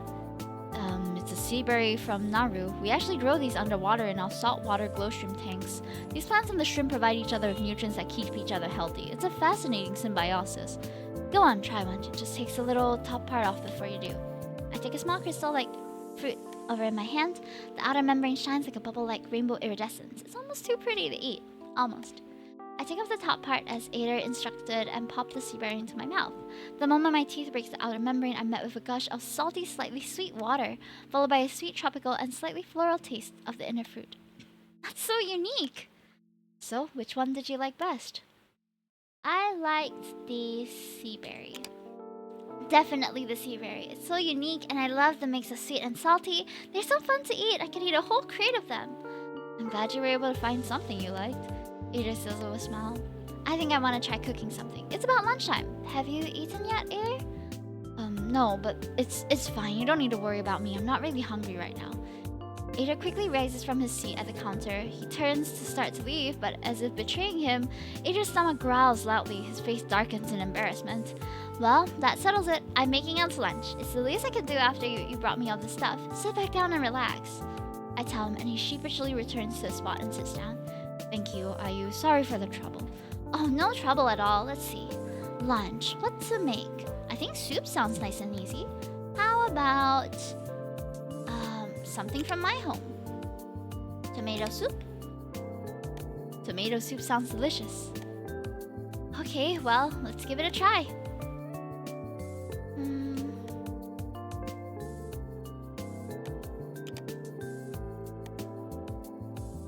It's a sea berry from Nauru. We actually grow these underwater in our saltwater glow shrimp tanks. These plants and the shrimp provide each other with nutrients that keep each other healthy. It's a fascinating symbiosis. Go on, try one. It just takes a little top part off before you do. I take a small crystal-like fruit over in my hand. The outer membrane shines like a bubble-like rainbow iridescence. It's almost too pretty to eat. Almost. I take off the top part as Ada instructed and pop the sea berry into my mouth. The moment my teeth breaks the outer membrane, I'm met with a gush of salty, slightly sweet water, followed by a sweet tropical and slightly floral taste of the inner fruit. That's so unique! So, which one did you like best? I liked the sea berry. Definitely the sea berry. It's so unique, and I love the mix of sweet and salty. They're so fun to eat. I could eat a whole crate of them. I'm glad you were able to find something you liked. Ada says with a smile. I think I want to try cooking something. It's about lunchtime. Have you eaten yet, Ada? No, but it's fine. You don't need to worry about me. I'm not really hungry right now. Ada quickly rises from his seat at the counter. He turns to start to leave, but as if betraying him, Ada's stomach growls loudly. His face darkens in embarrassment. Well, that settles it. I'm making out to lunch. It's the least I could do after you brought me all this stuff. Sit back down and relax. I tell him, and he sheepishly returns to his spot and sits down. Thank you, Ayu. Sorry for the trouble. Oh, no trouble at all. Let's see. Lunch. What to make? I think soup sounds nice and easy. How about something from my home? Tomato soup? Tomato soup sounds delicious. Okay, well, let's give it a try.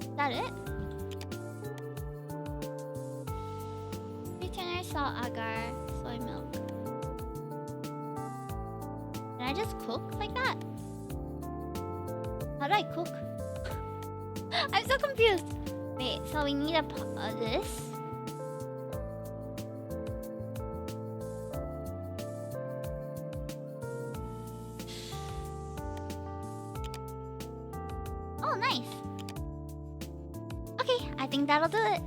Is that it? Retainer, salt, agar, soy milk. Can I just cook like that? How do I cook? I'm so confused. Wait, so we need this. Oh, nice. Okay, I think that'll do it.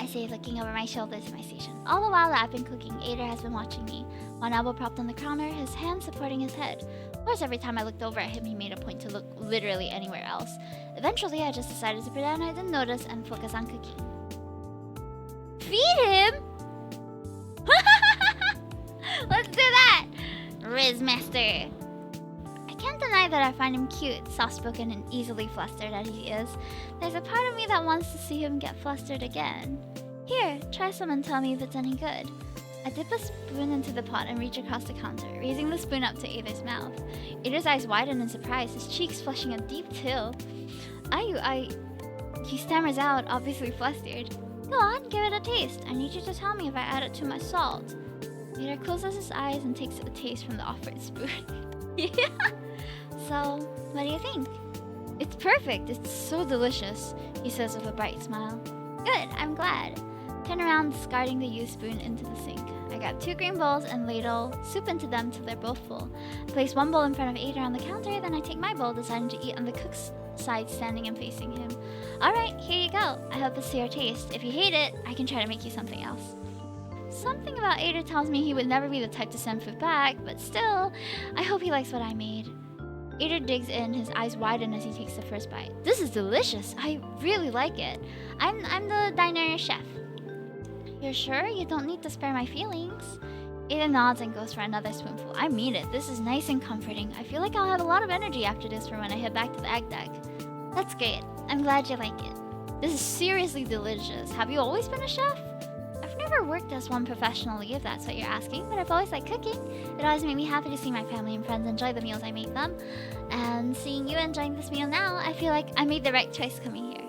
I say, looking over my shoulder to my station. All the while that I've been cooking, Ader has been watching me. One elbow propped on the counter, his hand supporting his head. Of course, every time I looked over at him, he made a point to look literally anywhere else. Eventually, I just decided to pretend I didn't notice and focus on cooking. Feed him? Let's do that! Riz Master. I can't deny that I find him cute, soft-spoken, and easily flustered as he is. There's a part of me that wants to see him get flustered again. Here, try some and tell me if it's any good. I dip a spoon into the pot and reach across the counter, raising the spoon up to Ader's mouth. Ader's eyes widen in surprise, his cheeks flushing a deep teal. He stammers out, obviously flustered. Go on, give it a taste. I need you to tell me if I added too much salt. Ader closes his eyes and takes a taste from the offered spoon. Yeah. So, what do you think? It's perfect. It's so delicious, he says with a bright smile. Good, I'm glad. Turn around, discarding the used spoon into the sink. I grab 2 green bowls and ladle soup into them till they're both full. I place one bowl in front of Ader on the counter, then I take my bowl, deciding to eat on the cook's side, standing and facing him. Alright, here you go. I hope it's to your taste. If you hate it, I can try to make you something else. Something about Ader tells me he would never be the type to send food back, but still, I hope he likes what I made. Ader digs in, his eyes widen as he takes the first bite. This is delicious. I really like it. I'm the diner chef. You're sure? You don't need to spare my feelings. Ader nods and goes for another spoonful. I mean it. This is nice and comforting. I feel like I'll have a lot of energy after this for when I head back to the egg deck. That's great. I'm glad you like it. This is seriously delicious. Have you always been a chef? I've never worked as one professionally, if that's what you're asking, but I've always liked cooking. It always made me happy to see my family and friends enjoy the meals I make them. And seeing you enjoying this meal now, I feel like I made the right choice coming here.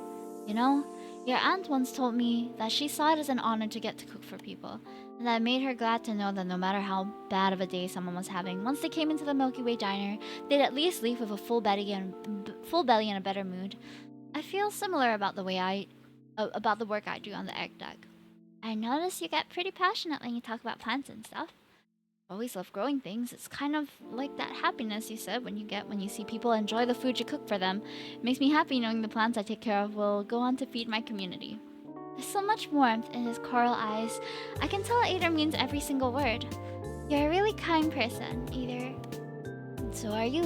You know, your aunt once told me that she saw it as an honor to get to cook for people, and that made her glad to know that no matter how bad of a day someone was having, once they came into the Milky Way diner, they'd at least leave with a full belly and a better mood. I feel similar about the work I do on the egg deck. I notice you get pretty passionate when you talk about plants and stuff. Always love growing things. It's kind of like that happiness you said when you see people enjoy the food you cook for them. It makes me happy knowing the plants I take care of will go on to feed my community. There's so much warmth in his coral eyes. I can tell Ader means every single word. You're a really kind person, Ader. So are you,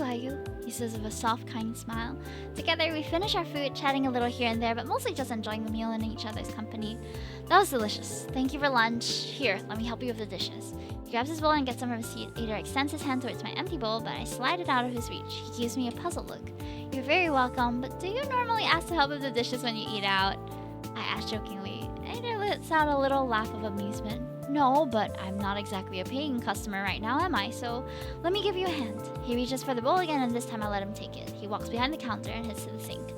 he says with a soft, kind smile. Together, we finish our food, chatting a little here and there, but mostly just enjoying the meal and each other's company. That was delicious. Thank you for lunch. Here, let me help you with the dishes. He grabs his bowl and gets some of his seat. Ader extends his hand towards my empty bowl, but I slide it out of his reach. He gives me a puzzled look. You're very welcome, but do you normally ask to help with the dishes when you eat out? I ask jokingly. Ader lets out a little laugh of amusement. No, but I'm not exactly a paying customer right now, am I? So let me give you a hand. He reaches for the bowl again, and this time I let him take it. He walks behind the counter and heads to the sink.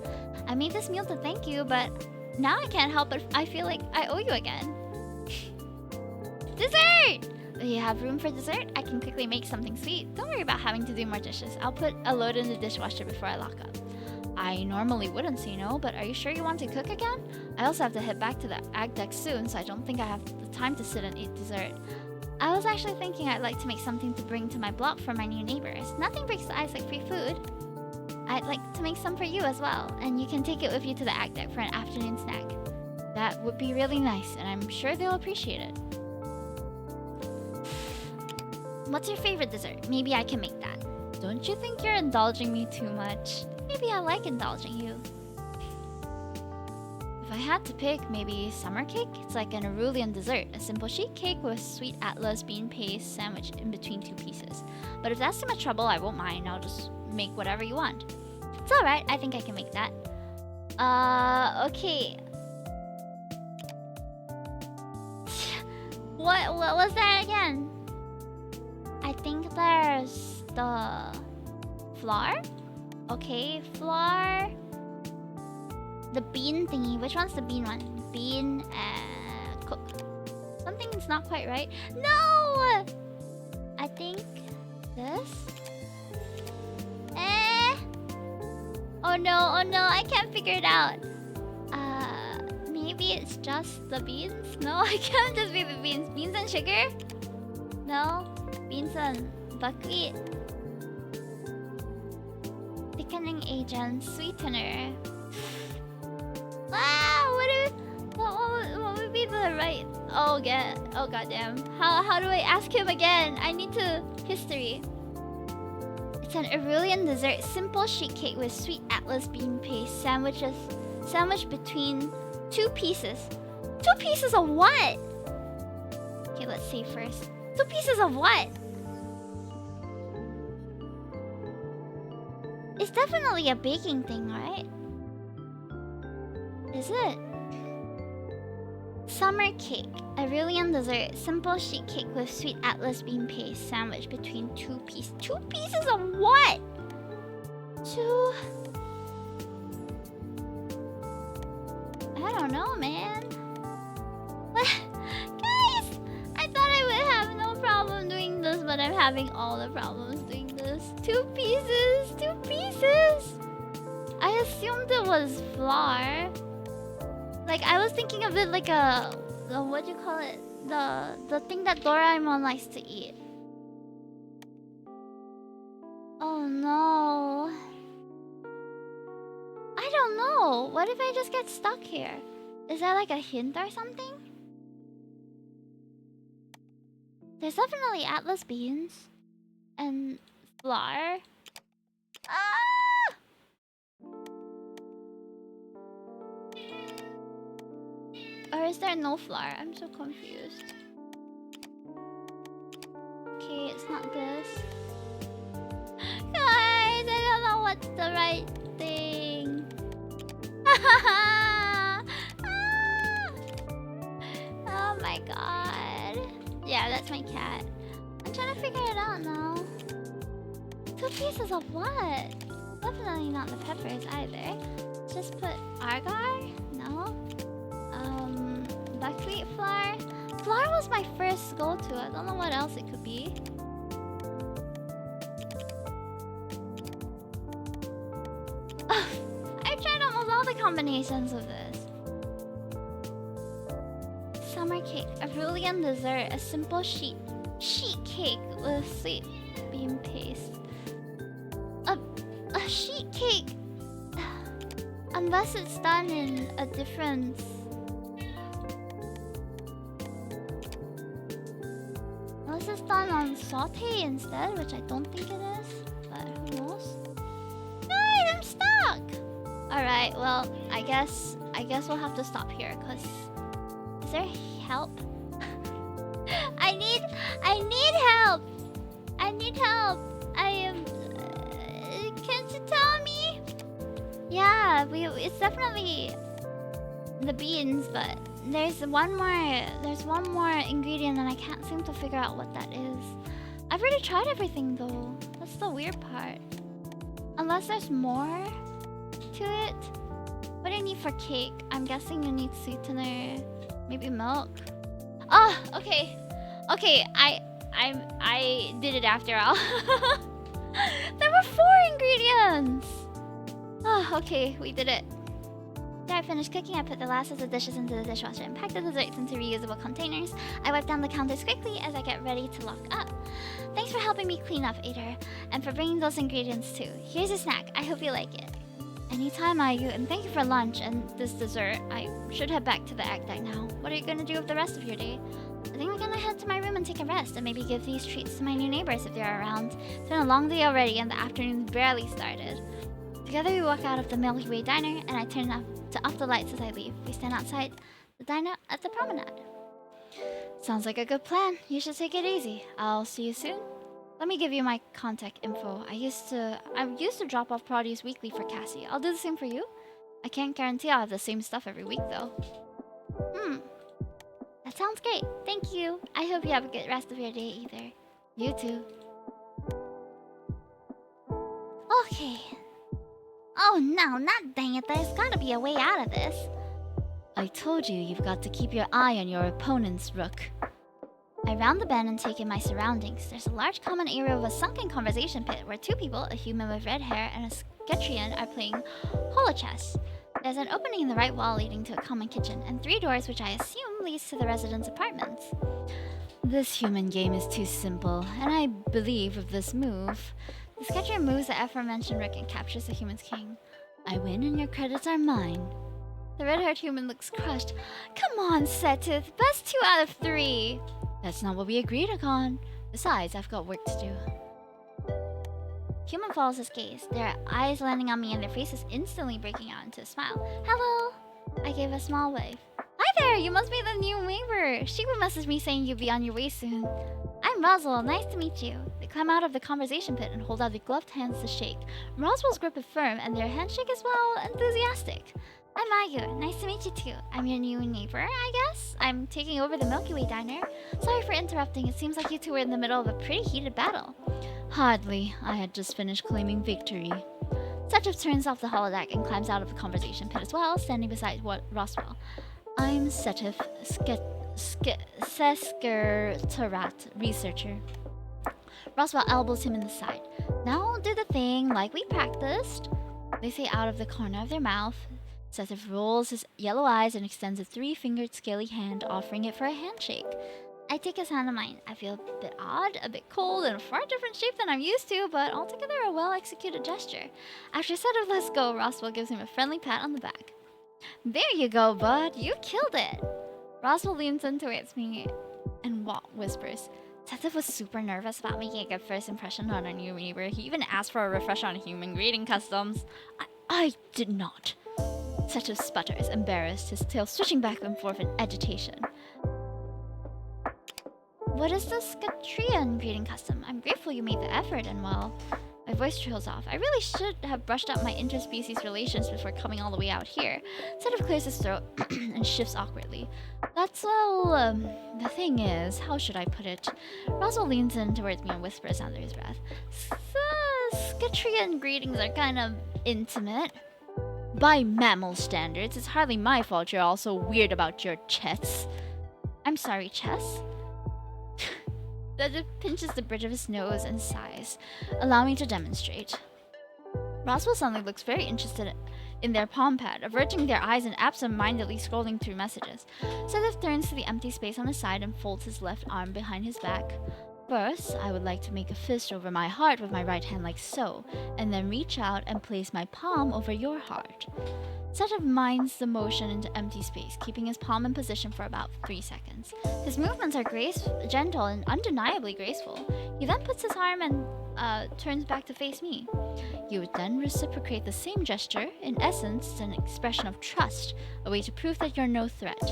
I made this meal to thank you, but now I can't help but I feel like I owe you again. Dessert! Do you have room for dessert? I can quickly make something sweet. Don't worry about having to do more dishes. I'll put a load in the dishwasher before I lock up. I normally wouldn't say no, but are you sure you want to cook again? I also have to head back to the ag deck soon, so I don't think I have the time to sit and eat dessert. I was actually thinking I'd like to make something to bring to my block for my new neighbors. Nothing breaks the ice like free food. I'd like to make some for you as well, and you can take it with you to the ag deck for an afternoon snack. That would be really nice, and I'm sure they'll appreciate it. What's your favorite dessert? Maybe I can make that. Don't you think you're indulging me too much? Maybe I like indulging you. If I had to pick maybe summer cake. It's like an Arulian dessert, a simple sheet cake with sweet Atlas bean paste sandwiched in between 2 pieces. But if that's too much trouble, I won't mind. I'll just make whatever you want. It's alright, I think I can make that. Okay. What was that again? I think there's the flour. Okay, flour. The bean thingy. Which one's the bean one? Bean and cook. Something's not quite right. No! I think this. Oh no, I can't figure it out. Maybe it's just the beans? No, it can't just be the beans. Beans and sugar? No. Beans and buckwheat. Thickening agent, sweetener. What would be the right? Oh goddamn. How do I ask him again? I need to history. It's an Arulian dessert, simple sheet cake with sweet Atlas bean paste sandwiched between 2 pieces. 2 pieces of what? Okay, let's see first. 2 pieces of what? It's definitely a baking thing, right? Is it? Summer cake, Arulian dessert, simple sheet cake with sweet Atlas bean paste sandwiched between 2 pieces. 2 pieces of what? 2. I don't know, man. What? Guys, I thought I would have no problem doing this, but I'm having all the problems doing this. 2 pieces, 2 pieces. I assumed it was flour. Like, I was thinking of it like a what do you call it? The thing that Doraemon likes to eat. Oh no. I don't know. What if I just get stuck here? Is that like a hint or something? There's definitely Atlas beans and flour. Ah! Or is there no flour? I'm so confused. Okay, it's not this. Guys, I don't know what's the right thing. Oh my god. Yeah, that's my cat. I'm trying to figure it out now. 2 pieces of what? Definitely not the peppers either. Just put agar? No. Buckwheat flour. Flour was my first go-to. I don't know what else it could be. I've tried almost all the combinations of this. Summer cake, Arulian dessert, a simple sheet cake with sweet bean paste. A sheet cake, unless it's done in a different. Unless it's done on saute instead, which I don't think it is, but who knows? Guys, I'm stuck! Alright, well, I guess we'll have to stop here, cause is there help? I need help! I need help! I am can't you tell me? Yeah, it's definitely the beans, but there's one more ingredient and I can't seem to figure out what that is. I've already tried everything though. That's the weird part. Unless there's more to it. What do you need for cake? I'm guessing you need sweetener, maybe milk. Oh, okay. Okay, I did it after all. There were 4 ingredients. Oh, okay, we did it. After I finished cooking, I put the last of the dishes into the dishwasher and packed the desserts into reusable containers. I wipe down the counters quickly as I get ready to lock up. Thanks for helping me clean up, Ader, and for bringing those ingredients too. Here's a snack. I hope you like it. Anytime, Ayu, and thank you for lunch and this dessert. I should head back to the act deck now. What are you gonna do with the rest of your day? I think I'm gonna head to my room and take a rest, and maybe give these treats to my new neighbors if they're around. It's been a long day already, and the afternoon barely started. Together we walk out of the Milky Way diner, and I turn off the lights as I leave. We stand outside the diner at the promenade. Sounds like a good plan. You should take it easy. I'll see you soon. Let me give you my contact info. I used to drop off produce weekly for Cassie. I'll do the same for you. I can't guarantee I'll have the same stuff every week though. That sounds great. Thank you. I hope you have a good rest of your day either. You too. Okay. Oh no, not dang it. There's gotta be a way out of this. I told you, you've got to keep your eye on your opponent's rook. I round the bend and take in my surroundings. There's a large common area of a sunken conversation pit where two people, a human with red hair and a Sketrian, are playing holochess. There's an opening in the right wall leading to a common kitchen, and 3 doors which I assume leads to the residents' apartments. This human game is too simple, and I believe with this move, the Sketrian moves the aforementioned rook and captures the human's king. I win and your credits are mine. The red-haired human looks crushed. Come on, Setith. Best 2 out of 3. That's not what we agreed upon. Besides, I've got work to do. Human follows his gaze, their eyes landing on me and their faces instantly breaking out into a smile. Hello! I gave a small wave. Hi there! You must be the new neighbor! She would message me saying you'd be on your way soon. I'm Roswell. Nice to meet you. They climb out of the conversation pit and hold out their gloved hands to shake. Roswell's grip is firm and their handshake is, well, enthusiastic. I'm Ayu. Nice to meet you too. I'm your new neighbor, I guess? I'm taking over the Milky Way diner. Sorry for interrupting. It seems like you two were in the middle of a pretty heated battle. Hardly. I had just finished claiming victory. Setith turns off the holodeck and climbs out of the conversation pit as well, standing beside Roswell. I'm Setith, Seskertarat, researcher. Roswell elbows him in the side. Now do the thing like we practiced. They say out of the corner of their mouth. Setith rolls his yellow eyes and extends a 3-fingered scaly hand, offering it for a handshake. I take his hand in mine. I feel a bit odd, a bit cold, and a far different shape than I'm used to, but altogether a well-executed gesture. After Setith lets go, Roswell gives him a friendly pat on the back. There you go, bud. You killed it. Roswell leans in towards me and whispers. Setith was super nervous about making a good first impression on our new neighbor. He even asked for a refresher on human greeting customs. I did not. Setith sputters, embarrassed, his tail switching back and forth in agitation. What is the Sketrian greeting custom? I'm grateful you made the effort and, well, my voice trails off. I really should have brushed up my interspecies relations before coming all the way out here. Setith clears his throat and shifts awkwardly. That's, well, the thing is, how should I put it? Roswell leans in towards me and whispers under his breath. Sketrian greetings are kind of intimate. By mammal standards, it's hardly my fault you're all so weird about your chess. I'm sorry, Chess? Setith pinches the bridge of his nose and sighs. Allow me to demonstrate. Roswell suddenly looks very interested in their palm pad, averting their eyes and absent-mindedly scrolling through messages. Setith turns to the empty space on his side and folds his left arm behind his back. First, I would like to make a fist over my heart with my right hand like so, and then reach out and place my palm over your heart. Setith minds the motion into empty space, keeping his palm in position for about 3 seconds. His movements are gentle and undeniably graceful. He then puts his arm and turns back to face me. You would then reciprocate the same gesture. In essence, it's an expression of trust, a way to prove that you're no threat.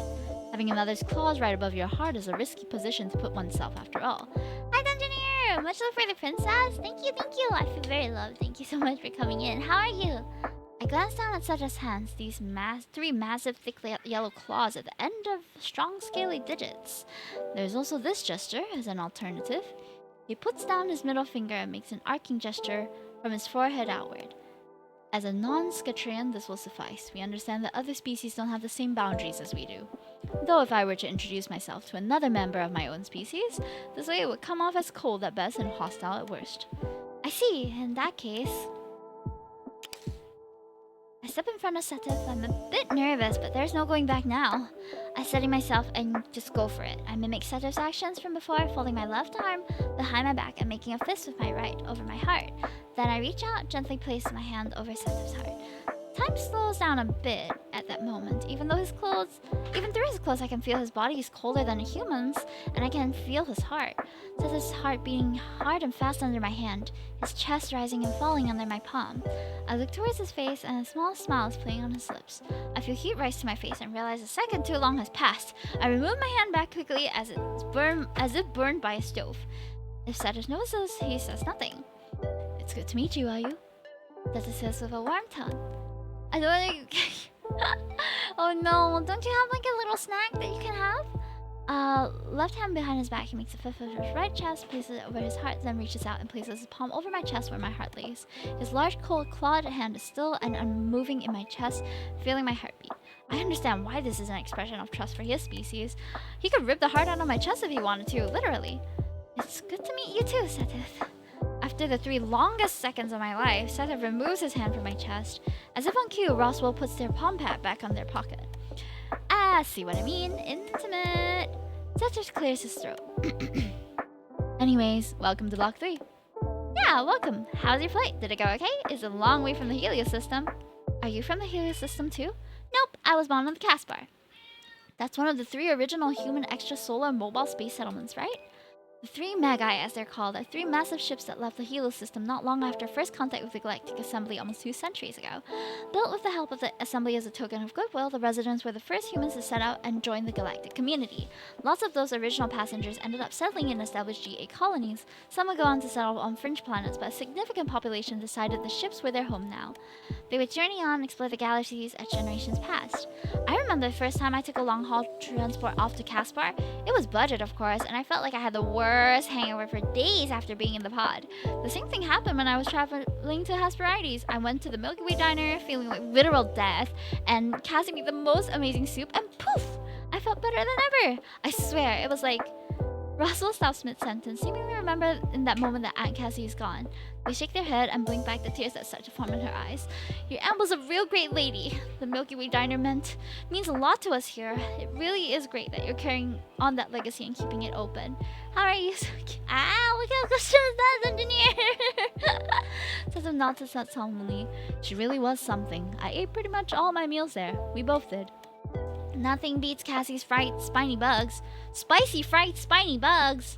Having another's claws right above your heart is a risky position to put oneself after all. Hi, Dungeoneer! Much love for the princess. Thank you, thank you. I feel very loved. Thank you so much for coming in. How are you? I glance down at Setith's hands, these 3 massive, thick yellow claws at the end of strong, scaly digits. There's also this gesture as an alternative. He puts down his middle finger and makes an arcing gesture from his forehead outward. As a non-Sketrian, this will suffice. We understand that other species don't have the same boundaries as we do. Though if I were to introduce myself to another member of my own species, this way it would come off as cold at best and hostile at worst. I see. In that case... I step in front of Setith. I'm a bit nervous, but there's no going back now. I steady myself and just go for it. I mimic Setith's actions from before, folding my left arm behind my back and making a fist with my right over my heart. Then I reach out, gently place my hand over Setith's heart. Time slows down a bit at that moment. Even through his clothes, I can feel his body is colder than a human's, and I can feel his heart. Says his heart beating hard and fast under my hand, his chest rising and falling under my palm. I look towards his face, and a small smile is playing on his lips. I feel heat rise to my face and realize a second too long has passed. I remove my hand back quickly as if burned by a stove. If Satis notices, he says nothing. It's good to meet you, Ayu. Satis says with a warm tone. I don't know. Oh no, don't you have like a little snack that you can have? Left hand behind his back, he makes a fist with his right chest, places it over his heart, then reaches out and places his palm over my chest where my heart lays. His large, cold, clawed hand is still and unmoving in my chest, feeling my heartbeat. I understand why this is an expression of trust for his species. He could rip the heart out of my chest if he wanted to, literally. It's good to meet you too, Setith. After the 3 longest seconds of my life, Setith removes his hand from my chest. As if on cue, Roswell puts their palm pad back on their pocket. Ah, see what I mean? Intimate. Setith clears his throat. Anyways, welcome to Block 3. Yeah, welcome. How's your flight? Did it go okay? It's a long way from the Helios system. Are you from the Helios system too? Nope, I was born on the Caspar. That's one of the 3 original human extrasolar mobile space settlements, right? The 3 Magi, as they're called, are 3 massive ships that left the Helios system not long after first contact with the Galactic Assembly almost 2 centuries ago. Built with the help of the Assembly as a token of goodwill, the residents were the first humans to set out and join the galactic community. Lots of those original passengers ended up settling in established GA colonies. Some would go on to settle on fringe planets, but a significant population decided the ships were their home now. They would journey on and explore the galaxies as generations passed. I remember the first time I took a long-haul transport off to Caspar. It was budget, of course, and I felt like I had the worst hangover for days after being in the pod. The same thing happened when I was traveling to Hesperides. I went to the Milky Way diner feeling like literal death, and Cassie made the most amazing soup, and poof! I felt better than ever! I swear, it was like... Russell stops mid-sentence, seemingly remember in that moment that Aunt Cassie is gone. They shake their head and blink back the tears that start to form in her eyes. Your aunt was a real great lady. The Milky Way diner means a lot to us here. It really is great that you're carrying on that legacy and keeping it open. How are you? What kind of question is that, engineer? Says a nod to Sat solemnly. She really was something. I ate pretty much all my meals there. We both did. Nothing beats Cassie's fried spiny bugs. Spicy fried spiny bugs!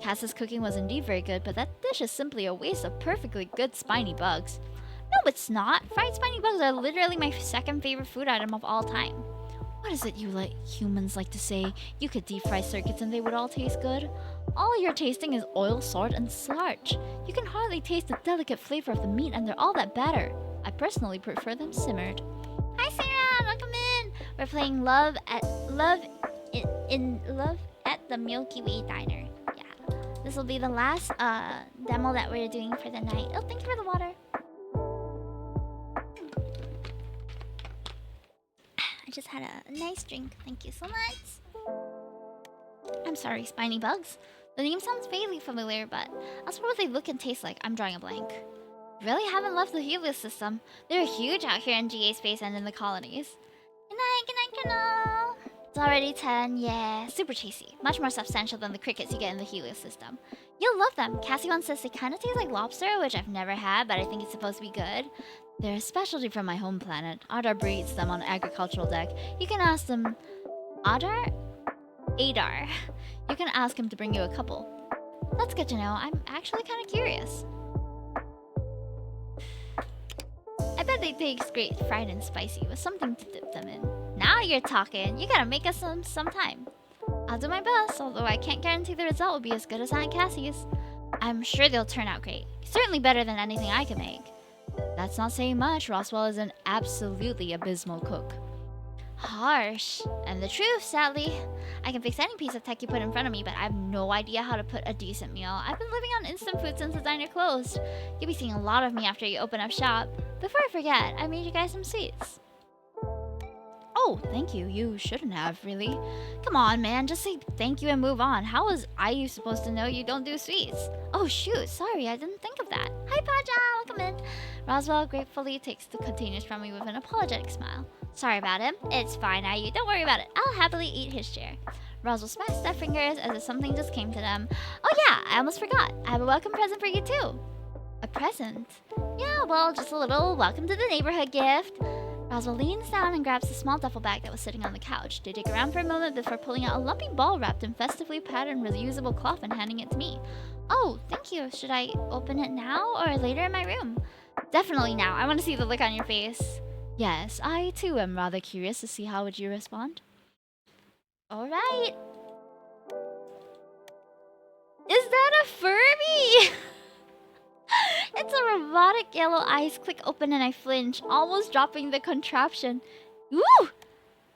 Cassie's cooking was indeed very good, but that dish is simply a waste of perfectly good spiny bugs. No, it's not. Fried spiny bugs are literally my second favorite food item of all time. What is it you humans like to say? You could deep fry circuits and they would all taste good? All you're tasting is oil, salt, and starch. You can hardly taste the delicate flavor of the meat and they're all that better. I personally prefer them simmered. Hi Sarah, welcome in! We're playing Love at the Milky Way Diner. Yeah. This will be the last demo that we're doing for the night. Oh, thank you for the water. I just had a nice drink. Thank you so much. I'm sorry, spiny bugs. The name sounds vaguely familiar, but as for what they look and taste like, I'm drawing a blank. Really haven't left the Helios system. They're huge out here in GA space and in the colonies. Good night, good night, good night. It's already 10, yeah. Super tasty. Much more substantial than the crickets you get in the Helios system. You'll love them. Cassie once says they kind of taste like lobster, which I've never had, but I think it's supposed to be good. They're a specialty from my home planet. Adar breeds them on agricultural deck. You can ask them... Adar? Adar. You can ask him to bring you a couple. That's good to know. I'm actually kind of curious. I bet they taste great fried and spicy with something to dip them in. Now you're talking. You gotta make us some sometime. I'll do my best, although I can't guarantee the result will be as good as Aunt Cassie's. I'm sure they'll turn out great. Certainly better than anything I can make. That's not saying much. Roswell is an absolutely abysmal cook. Harsh. And the truth, sadly. I can fix any piece of tech you put in front of me, but I have no idea how to put a decent meal. I've been living on instant food since the diner closed. You'll be seeing a lot of me after you open up shop. Before I forget, I made you guys some sweets. Oh, thank you. You shouldn't have, really. Come on, man. Just say thank you and move on. How was I supposed to know you don't do sweets? Oh, shoot. Sorry, I didn't think of that. Hi, Paja. Welcome in. Roswell gratefully takes the containers from me with an apologetic smile. Sorry about him. It's fine, Ayu. Don't worry about it. I'll happily eat his share. Roswell smashed their fingers as if something just came to them. Oh yeah, I almost forgot. I have a welcome present for you too. present? Yeah, well, just a little welcome to the neighborhood gift. Roswell leans down and grabs the small duffel bag that was sitting on the couch. They dig around for a moment before pulling out a lumpy ball wrapped in festively patterned reusable cloth and handing it to me. Oh, thank you. Should I open it now or later in my room? Definitely now. I want to see the look on your face. Yes, I too am rather curious to see how would you respond. Alright. Is that a Furby? It's a robotic yellow eyes click open and I flinch, almost dropping the contraption. Ooh!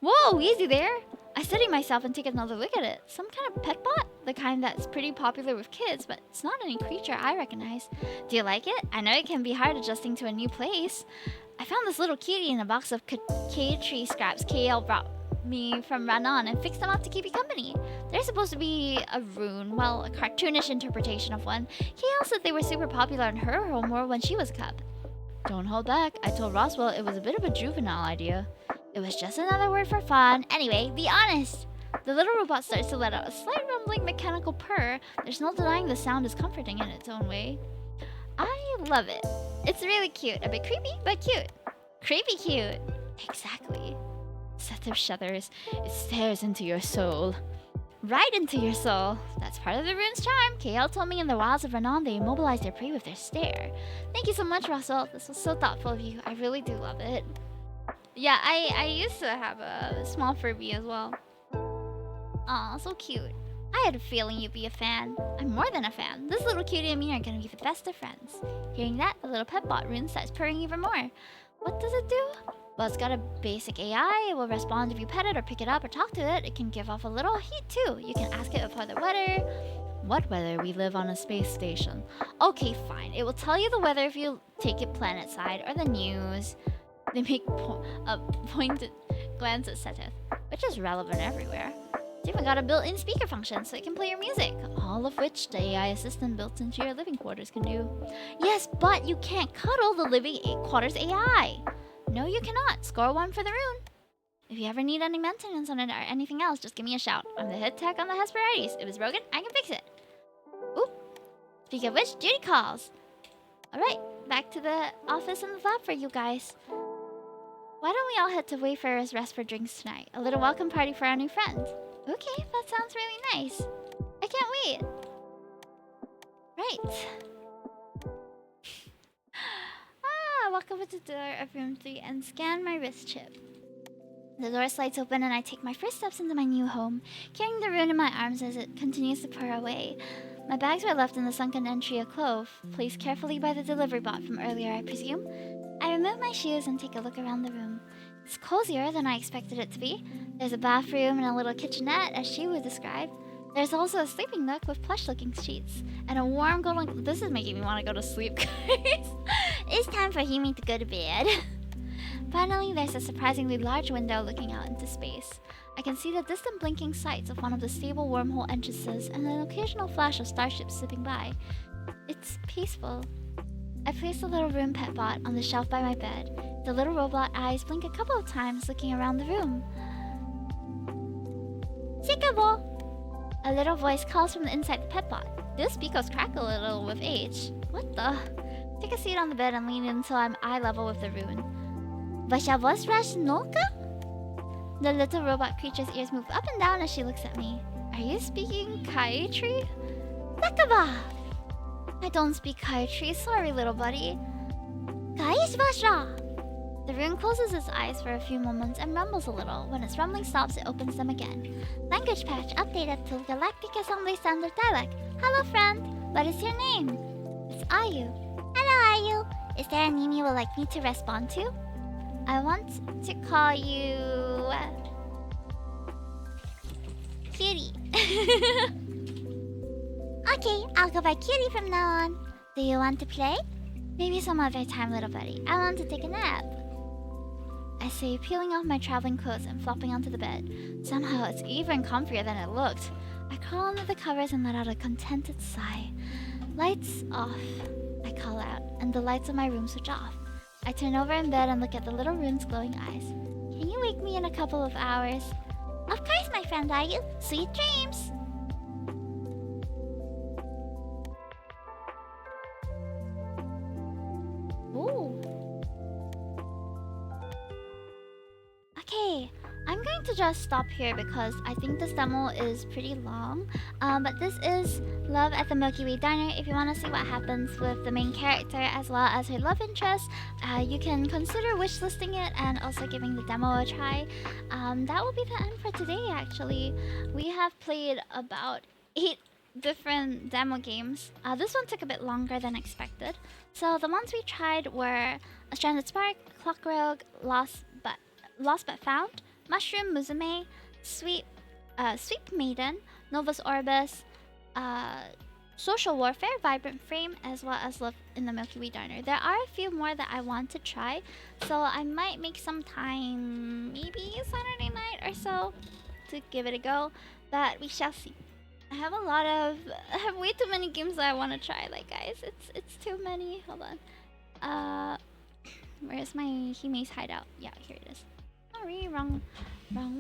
Whoa, easy there. I steady myself and take another look at it. Some kind of pet bot? The kind that's pretty popular with kids, but it's not any creature I recognize. Do you like it? I know it can be hard adjusting to a new place. I found this little cutie in a box of cage tree scraps KL brought me from Ranon and fixed them up to keep you company. They're supposed to be a rune, well, a cartoonish interpretation of one. KL said they were super popular in her homeworld when she was a cub. Don't hold back. I told Roswell it was a bit of a juvenile idea. It was just another word for fun. Anyway, be honest. The little robot starts to let out a slight rumbling mechanical purr. There's no denying the sound is comforting in its own way. I love it. It's really cute. A bit creepy, but cute. Creepy cute. Exactly. Seth shudders. It stares into your soul. Right into your soul. That's part of the rune's charm. KL told me in the wilds of Renan they immobilize their prey with their stare. Thank you so much, Russell. This was so thoughtful of you. I really do love it. Yeah, I used to have a small Furby as well. Aw, so cute. I had a feeling you'd be a fan. I'm more than a fan. This little cutie and me are gonna be the best of friends. Hearing that, the little pet bot rune starts purring even more. What does it do? Well, it's got a basic AI. It will respond if you pet it or pick it up or talk to it. It can give off a little heat too. You can ask it for the weather. What weather? We live on a space station. Okay, fine. It will tell you the weather if you take it planet side or the news. They make a pointed glance at Seth, which is relevant everywhere. It's even got a built-in speaker function so it can play your music. All of which the AI assistant built into your living quarters can do. Yes, but you can't cuddle the living quarters AI. No, you cannot. Score 1 for the rune. If you ever need any maintenance on it or anything else, just give me a shout. I'm the head tech on the Hesperides. If it's broken, I can fix it. Oop. Speaking of which, duty calls. Alright, back to the office and the lab for you guys. Why don't we all head to Wayfarer's Rest for drinks tonight? A little welcome party for our new friend. Okay, that sounds really nice. I can't wait. Right. Walk over to the door of room 3 and scan my wrist chip. The door slides open and I take my first steps into my new home, carrying the rune in my arms as it continues to purr away. My bags were left in the sunken entry of Clove, placed carefully by the delivery bot from earlier, I presume. I remove my shoes and take a look around the room. It's cozier than I expected it to be. There's a bathroom and a little kitchenette, as she would describe. There's also a sleeping nook with plush-looking sheets and a warm golden... This is making me want to go to sleep, guys. It's time for Hime to go to bed. Finally, there's a surprisingly large window looking out into space. I can see the distant blinking sights of one of the stable wormhole entrances and an occasional flash of starships zipping by. It's peaceful. I place the little room pet bot on the shelf by my bed. The little robot eyes blink a couple of times, looking around the room. Sikabo! A little voice calls from the inside the pet bot. Those speakers crack a little with age. What the? Take a seat on the bed and lean in until I'm eye level with the rune. Vasha voz rash nolka? The little robot creature's ears move up and down as she looks at me. Are you speaking Kaitree? Sakaba! I don't speak Kaitree, sorry little buddy. Kaish Vasha! The rune closes its eyes for a few moments and rumbles a little. When its rumbling stops, it opens them again. Language patch updated to Galactic Assembly Standard Dialect. Hello, friend. What is your name? It's Ayu. Hello, Ayu. Is there a name you would like me to respond to? I want to call you... Cutie. Okay, I'll go by Cutie from now on. Do you want to play? Maybe some other time, little buddy. I want to take a nap. I say, peeling off my traveling clothes and flopping onto the bed. Somehow, it's even comfier than it looked. I crawl under the covers and let out a contented sigh. Lights off, I call out, and the lights of my room switch off. I turn over in bed and look at the little rune's glowing eyes. Can you wake me in a couple of hours? Of course, my friend Ayu. Sweet dreams! going to just stop here because I think this demo is pretty long. But this is Love at the Milky Way Diner. If you want to see what happens with the main character as well as her love interest, you can consider wishlisting it and also giving the demo a try. That will be the end for today, actually. We have played about 8 different demo games. This one took a bit longer than expected. So the ones we tried were A Stranded Spark, Clock Rogue, Lost But Found, Mushroom Musume, Sweep Maiden, Novus Orbis, Social Warfare, Vibrant Frame, as well as Love in the Milky Way Diner. There are a few more that I want to try, so I might make some time, maybe Saturday night or so, to give it a go, but we shall see. I have way too many games that I want to try, like, guys, it's too many. Hold on. Where's my Hime's hideout? Yeah, here it is. Sorry, wrong